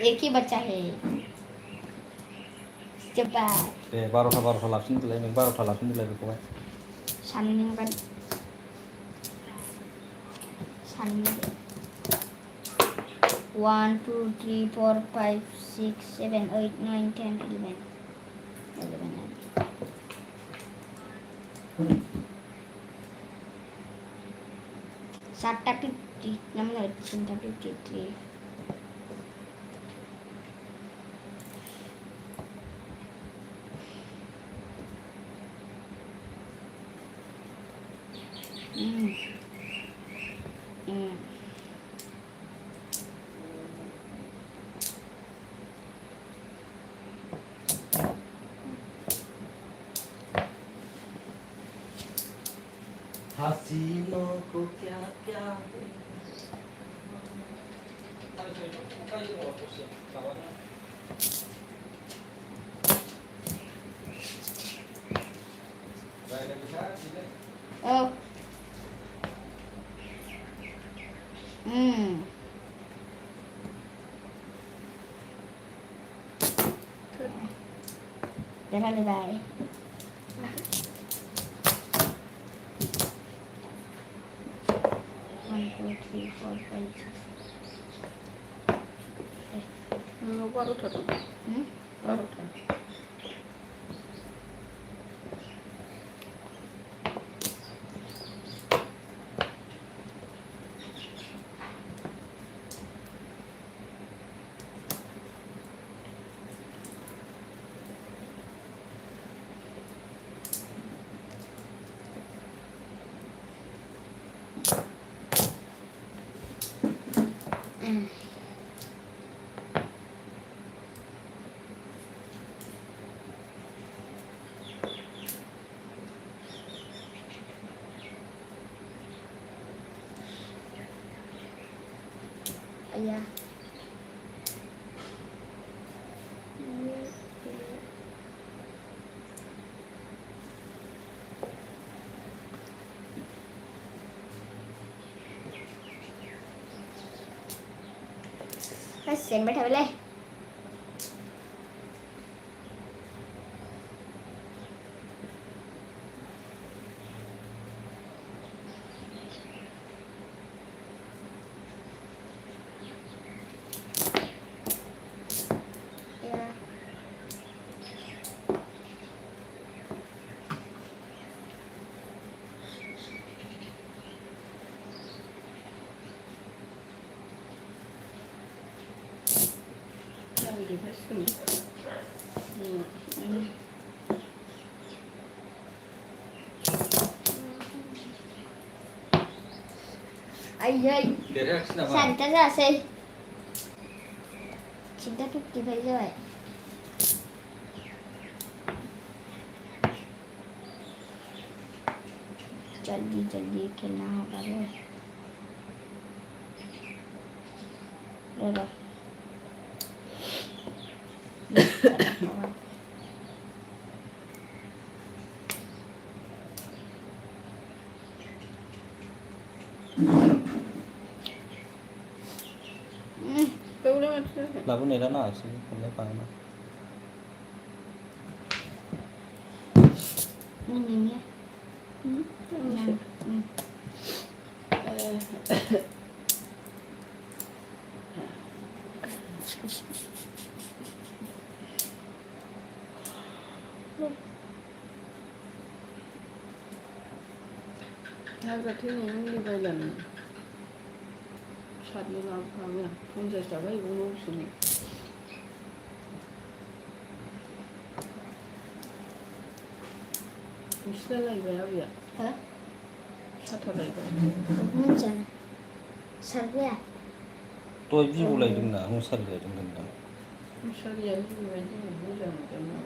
S2: एक ही बच्चा है coba
S1: Baru lapsin tu lagi, baru lapsin tu lagi kau.
S2: saning kan saning 1 2 3 4 5 6 7 8 9 10 11 7 50 6 53
S1: हसीनों को क्या क्या
S2: oh Jangan lebay. One, two, three, four, five, six.
S3: 바로 닫아
S2: Hmm?
S3: 바로 닫아
S2: Ayah. Sen बैठा बोले
S3: gì hết sừng.
S2: Ay ay.
S1: Để ra nào
S2: Santa ra xây. Cinta tuh tiba rồi. जल्दी जल्दी खेलना होगा रे लो लो
S1: Lagu này đã nói chứ không lấy bài mà.
S2: ini ya
S3: Hai cái thứ này đi vài lần sạch đi làm không nha, không giờ trở về cũng không xuống. Müşteri về ya.
S2: hả
S3: Sạch ở đây.
S2: không chẳng sao vậy
S1: Tôi ví dụ lại đừng nào không sân lại đừng đừng nào.
S3: Müşteri về thì cũng giờ một cái nào.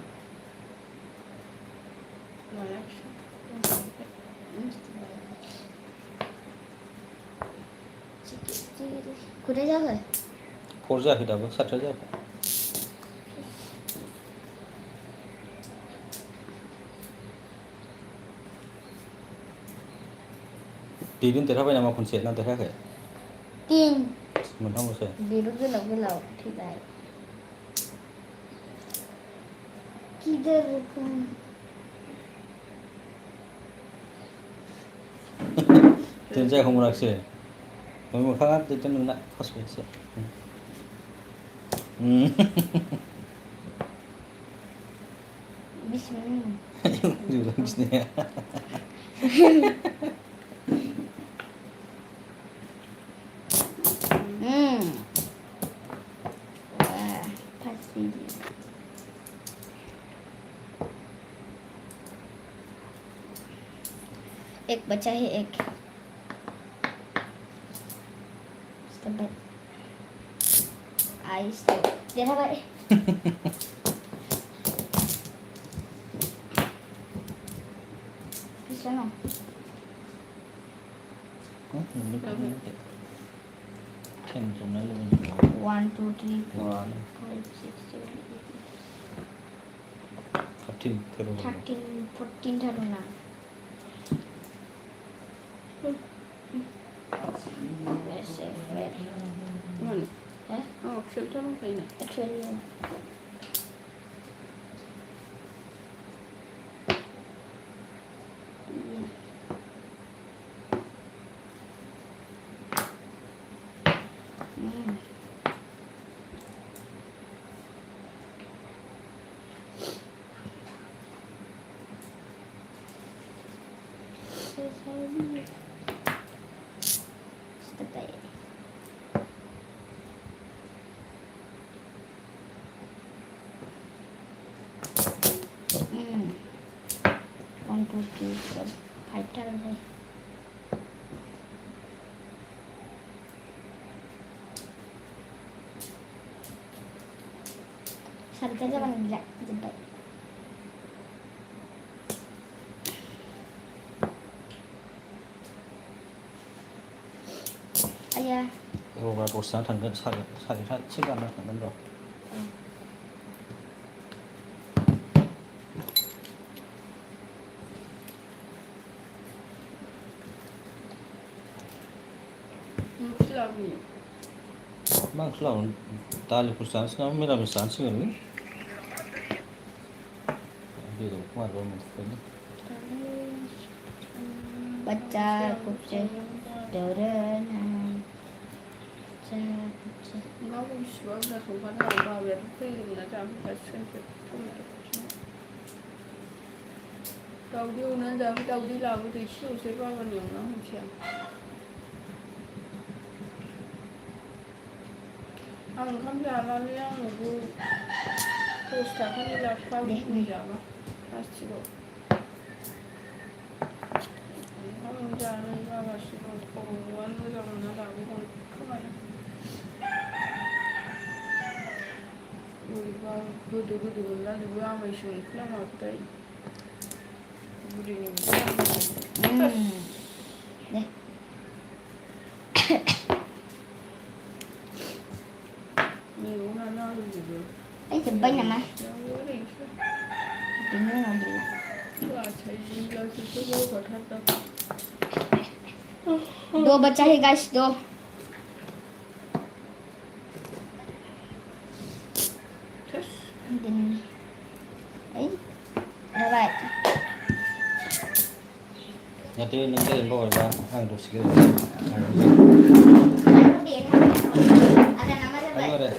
S3: Nói
S2: kuda ra rồi
S1: Phốt ra thì đâu có sạch ra. Tí đến tới đó bây giờ mà còn sẽ làm tới khác kể.
S2: tin
S1: Mình không có sẽ.
S2: đi lúc cái lẩu thì vậy kider con
S1: Tiền ra không được sẽ. Mấy một khác thì chân lại phát sẽ.
S2: bismillah
S1: Dù là cái này.
S2: Wah, pasti. एक बचा है एक आइस देखा भाई Kisna
S1: Khen trong đó luôn.
S2: 1 2 3 4 5 6 7
S1: 13 terus.
S2: 13 14 tharo na ऐसे
S3: Mana?
S2: है
S3: Oh, filter không phải này.
S2: actually One, two, three, four, five tharo này Sarita jangan gila jemput ayah
S1: Rồi là bột sáng thằng gần sai ra chiếc ăn thằng gần rồi.
S3: Mesti lagi.
S1: Bang selalu tali perusahaan sekarang mila perusahaan sih kan? Dia tu kemarin mungkin.
S2: baca kucing turun baca kucing
S3: Nó cũng sửa ra không có nào vào việc phê là làm phải xem việc không được. Đầu đi nữa giờ cái đầu đi làm thì siêu sẽ vào vào nhiều nó không chịu. आं ओंखाम जानानै आंनोबो 10 थाखानि लाबोफा घुगुनि जाबा प्लास्टिकआव ओंखाम जानो जागासिनो खर'आनो मोजां मोना दाबो खोमाया बोरैबा गोदो मोनलाजोबो आमायसो मोनखोना माखोथाय बुरिनि
S2: deh
S3: मैगंआनो आलौजोबो
S2: cobain ya mas
S3: ओरैनोसो
S2: ini nggak bilang
S3: लासाय जिलासोसो बावगारथारदां
S2: dua bacahi guys dua
S3: थोस
S2: gini alright
S1: Nanti nanti bawa ang dosik.
S2: ada nama
S1: Ayo
S2: siapa
S1: deh.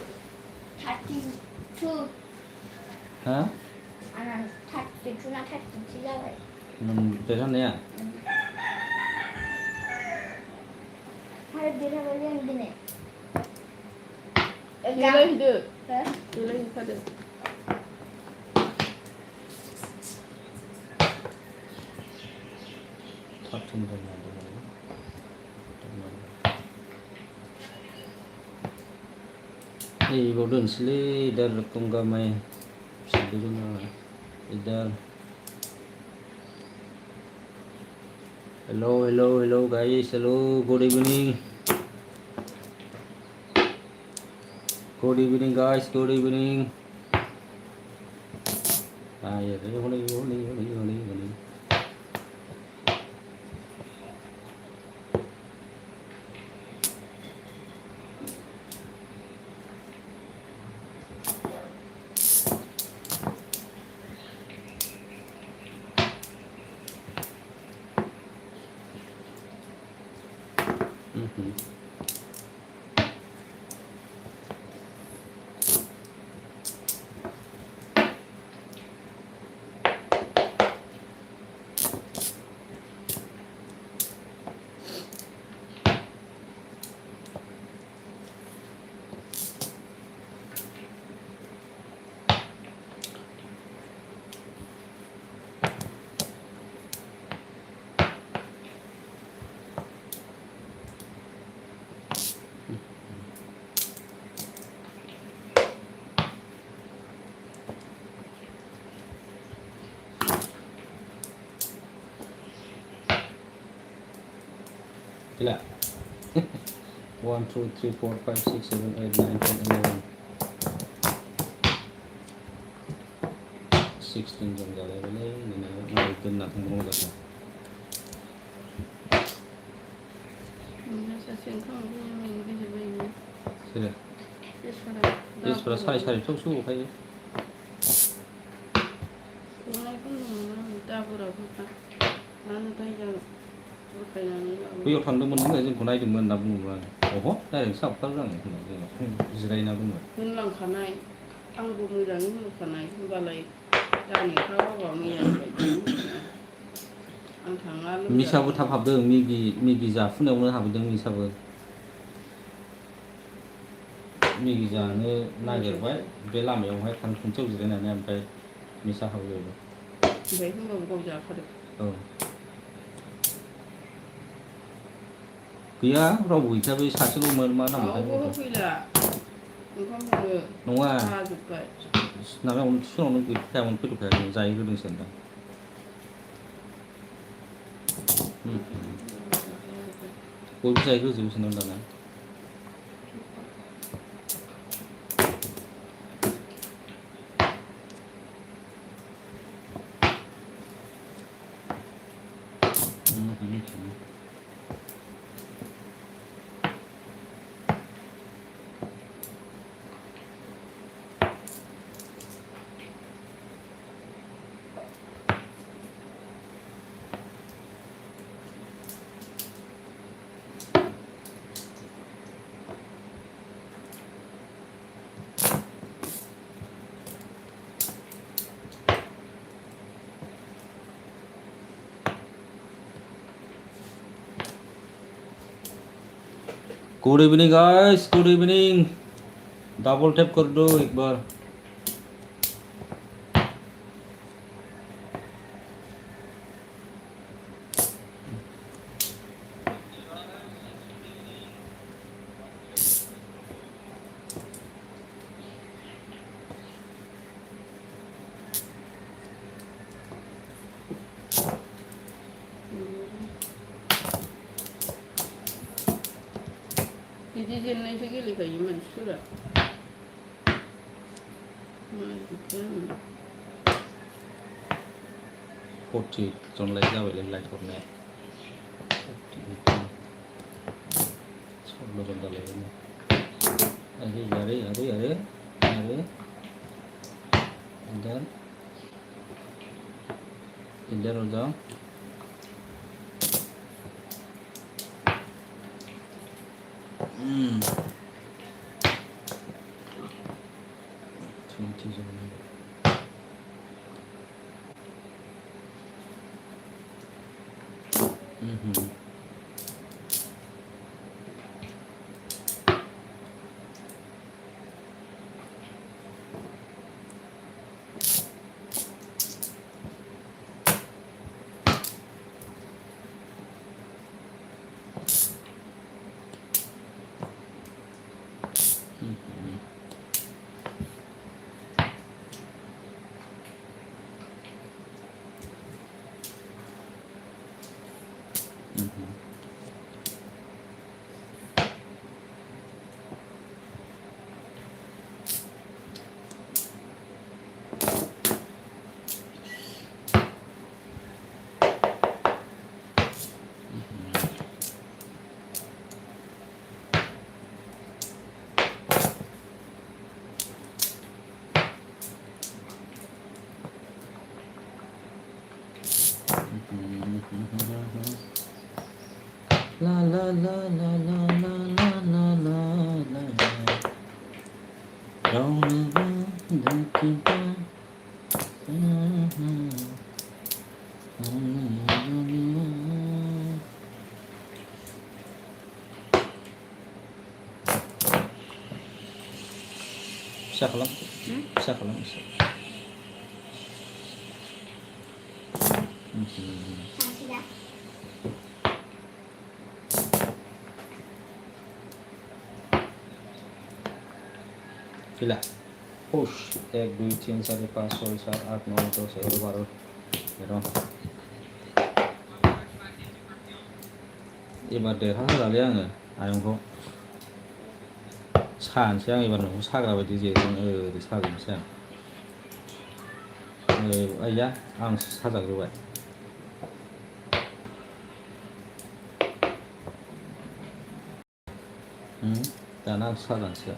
S2: 32
S1: Hah?
S2: anak 32 nak 33 siapa
S1: Besan ya?
S2: ada dia apa yang gini
S3: Gila hidup
S2: Hah?
S3: Gila hidup ada
S1: Taktum dan ada. Hey, bodoh sih, dar tunggu mai. Sedih mana? Idar. Hello guys, hello, good evening. Good evening guys, good evening. Ah ya, holi. Gila. 1, 2, 3, 4, 5, 6, 7, 8, 9, 10, 11. 16 jam jalan ini mau kena tunggu apa? Sudah. Yes, pada sari tok kayak. बैयाव थांदोंमोन नोङो जोंखौ नायदोंमोन होनना बुङोब्ला अह डाइरेक्ट साबखादों जिरायना बुङो
S3: होनलांखानाय आंबो मोजाङै होनखानाय होनबालाय जानायफ्रा बाबा मैया आं थाङा
S1: मिसाबो थाब हाबदों मिगि जाफुनायावनो हाबदों मिसाबो मिगि जानो नागिरबाय बे लामायावहाय खनसेयाव जिरायनानै ओमफ्राय मिसा हाबजोबो
S3: ओमफ्राय होनबाबो गाव जाखादों
S1: औ गैया रावबो गैखाया बे सासेल'मोन मा नाममोनथाय
S3: रावबो होफैला ओंखामखौनो
S1: नङा
S3: जाजोब्बाय
S1: माबायावनो टिउसनावनो गैखायामोन फैथ'खायाखै जाहैग्रोदोंसो नोंथां बयबो जाहैग्रोजोबोसो नों दाना Good evening guys, good evening. Double tap कर दो एक बार
S3: Jadi jenis segala kayu mansur.
S1: Forty जनलाय जाबायलै लाइट हरनाया 16 जन जालायबाय आरो Indian उलझाओ 20 जन La la la la la la la la la la Bisa kelam? Bisa kelam bisa. Gila. Push. 1, 2, 3, 4, 5, 6, 7, 8, 9, 10, 11, 12. Gitu. 이번 때 하사달리앙은 아용고 산시ang 이번 놈 사가 어디 이제 어디 사가 시ang. 아야 안 사자 그러고. 나나 사자 시ang.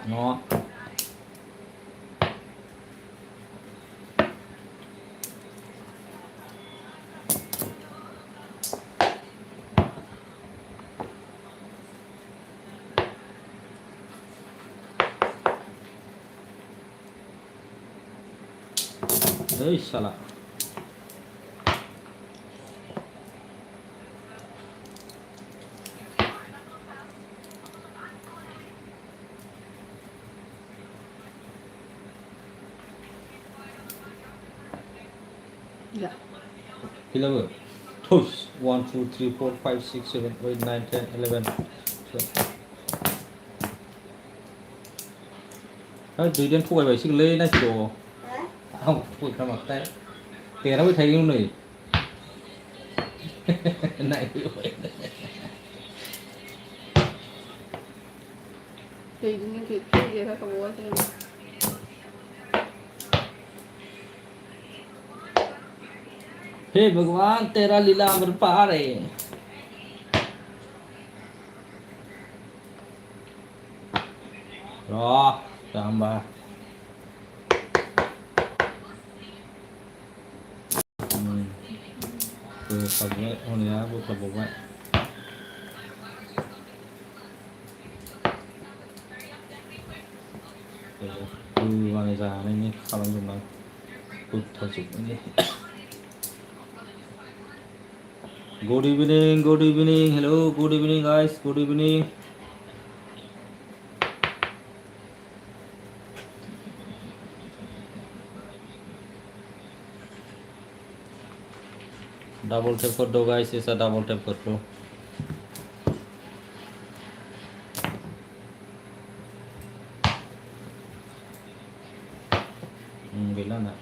S1: nó đấy salah
S3: Dạ.
S1: Kila ber. Terus 1 2 3 4 5 6 7 8 9 10 11. Tùy đến thua vậy xin lên này đồ. Không, thua cả mặt tay. Tiền nó mới thấy cái này. Này vậy.
S3: Thì những cái gì phải không có thêm.
S1: हे भगवान तेरा लीला अमर पार है rồi tambah tập vậy hôm nay buộc tập vậy vào già nên như không dùng nó tụt thật sự như good evening, hello, good evening guys, good evening. Double tap करदो guys, ऐसा double tap कर दो. Gila na.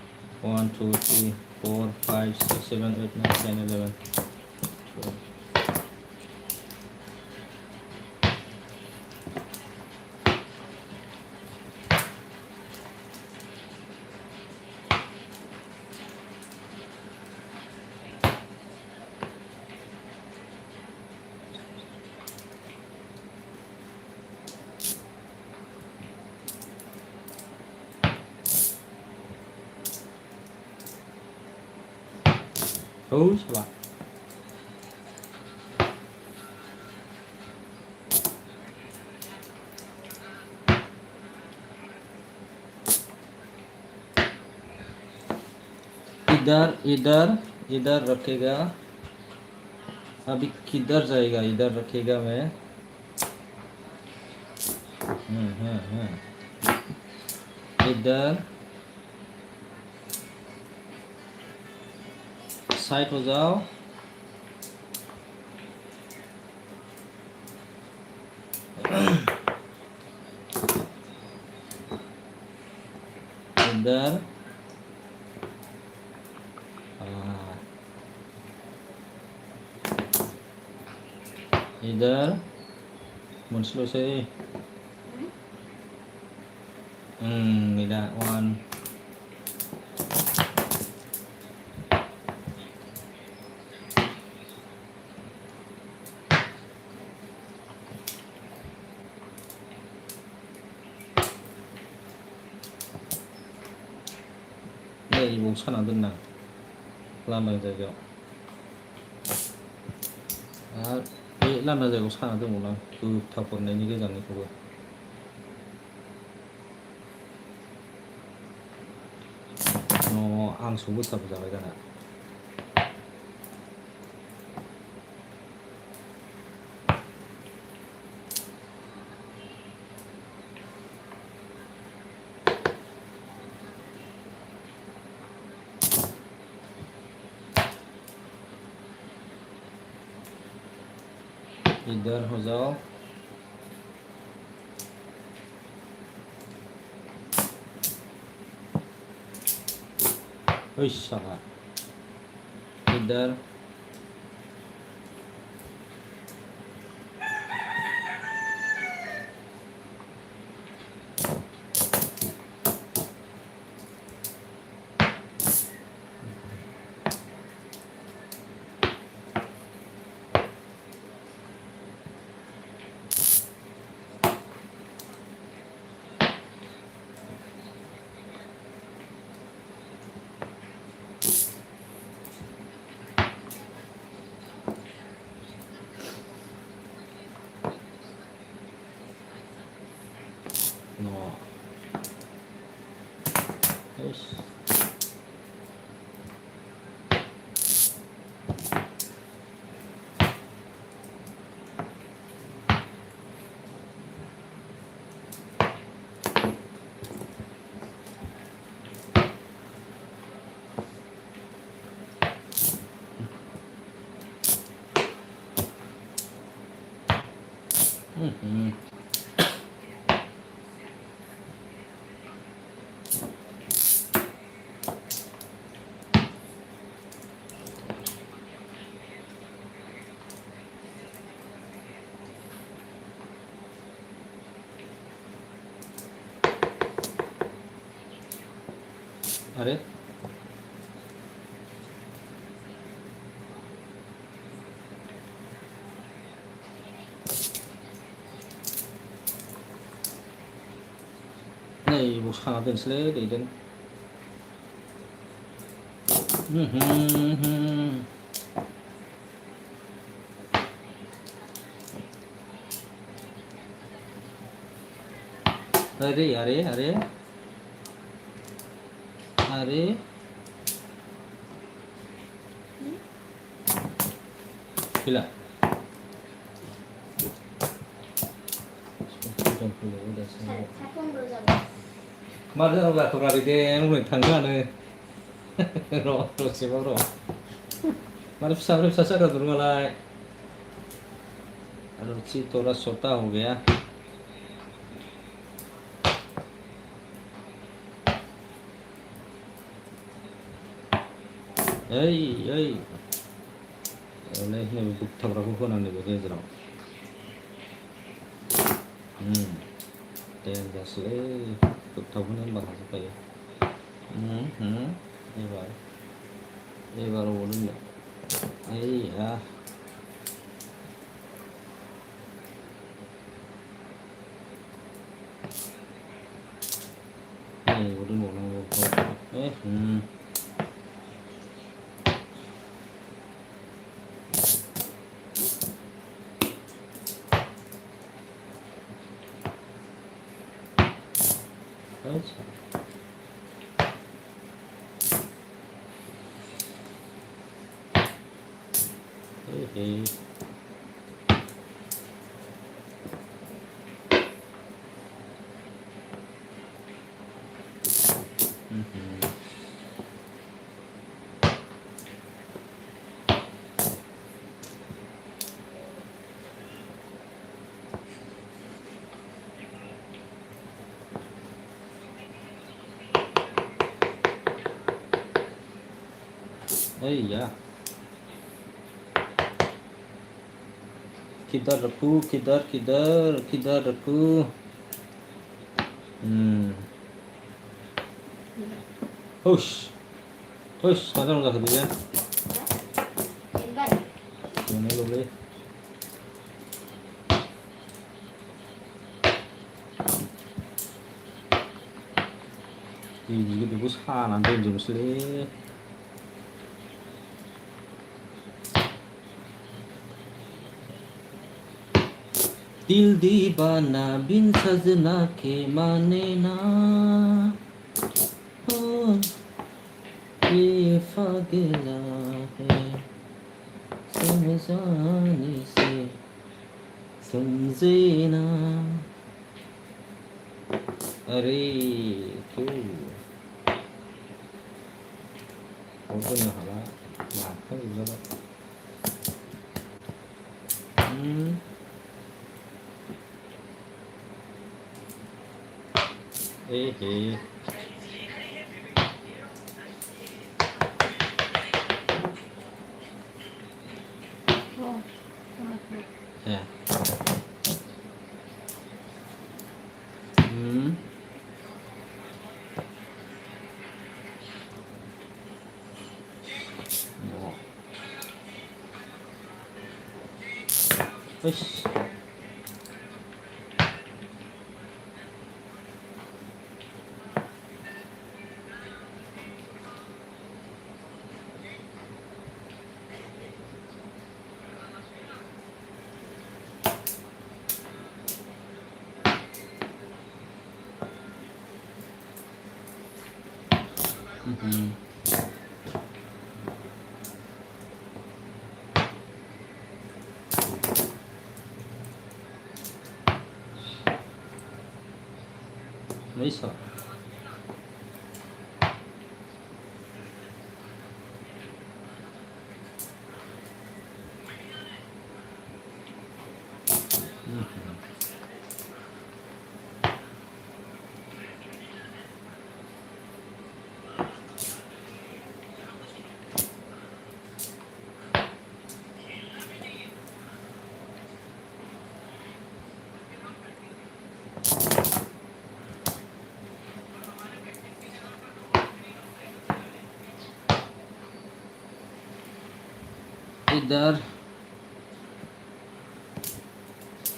S1: 1, 2, 3, 4, 5, 6, 7, 8, 9, 10, 11, 12. Oh, salah. इधर इधर इधर रखेगा. अभी किधर जाएगा? इधर रखेगा मैं. इधर साइड हो जाओ. इधर इधर मुझलो से इधर 1 이거 차나 듣나 라면 자기가 이 라면 자기가 차나 듣나 그 타고 내 니게 잡는 그거 안 수부터 보자 이거나 इधर हो जाओ. साला इधर अरे này một pha bên sled để đến अरे अरे अरे अरे gila Mari lah kembali deh, lu tangga nih. Roh, terus siapa roh? मारे फिसा जाग्रा दुरुंआलाय रुचि थोड़ा छोटा हो गया ओइ नैबे बोगथाबग्राखौ होनांगौ गेजेराव देनजासलै बोगथाबखौनो होनबा हाजोबखायो एबार अबाव दोननो ओइया नैबाव दोनबावनांगौ Hey. Iya. Kitar aku. Hush, macam mana kerja? Mana boleh? Ini juga bagus kan, nanti jam sele. दिल दीवाना बिन सजना के माने ना ओ ये फागिला है समझाने से समझे ना अरे क्यों ओपन ना हला माथा इधर Hey. Ya. Wes. Bisa.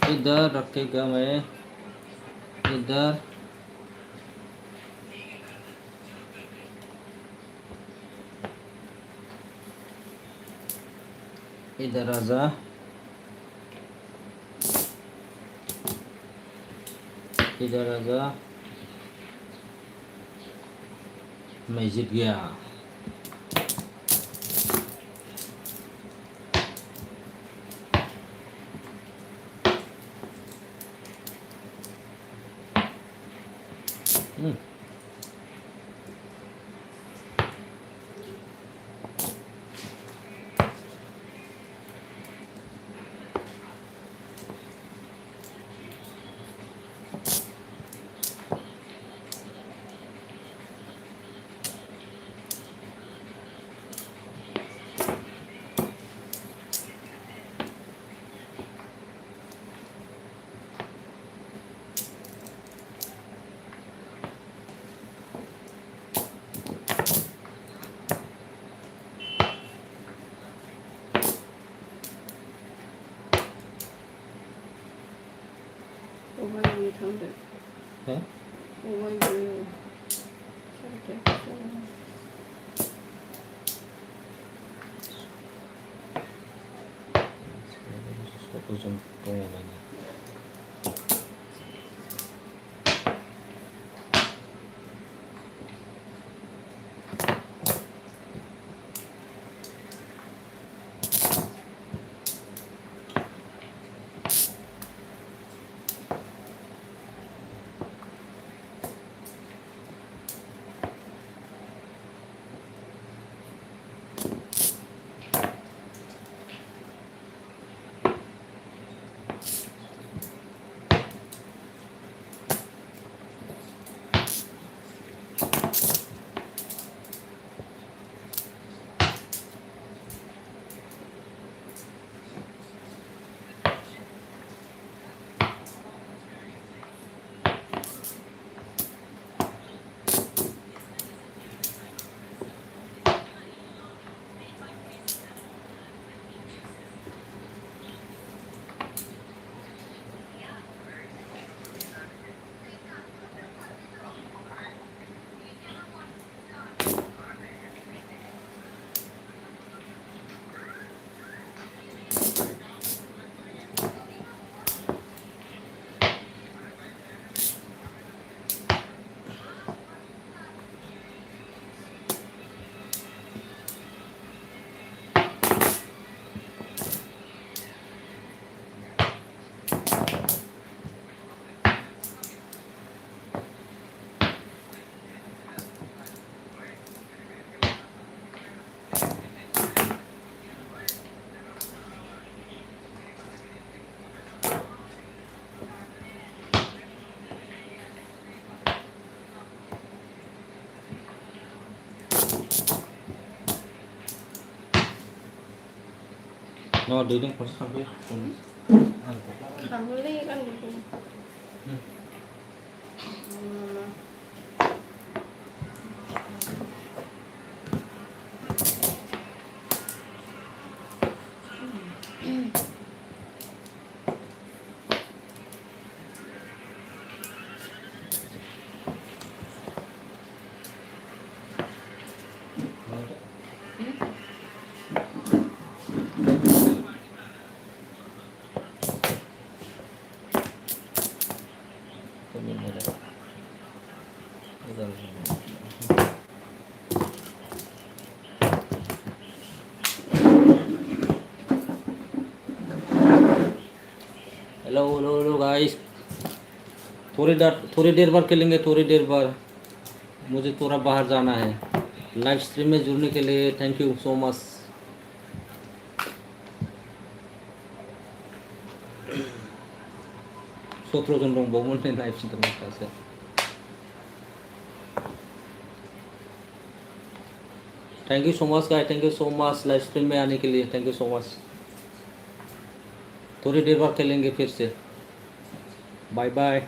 S1: इधर रखेगा मैं इधर इधर आजा मैं जीत गया
S3: 800.
S1: Huh?
S3: Oh my god.
S1: Satu jam lagi. No, dating proses sampai
S3: Beli kan gitu.
S1: Hello hello hello guys, थोड़ी देर बाद खेलेंगे, थोड़ी देर बाद मुझे थोड़ा बाहर जाना है। लाइव स्ट्रीम में जुड़ने के लिए थैंक यू सो मच। जन दंबावोमोन लाइव स्ट्रीम माखासे। Thank you so much guys, thank you so much live stream में आने के लिए, थैंक यू सो मच। थोड़ी देर बाद खेलेंगे फिर से। बाय बाय।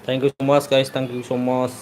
S1: Thank you so much guys, thank you so much.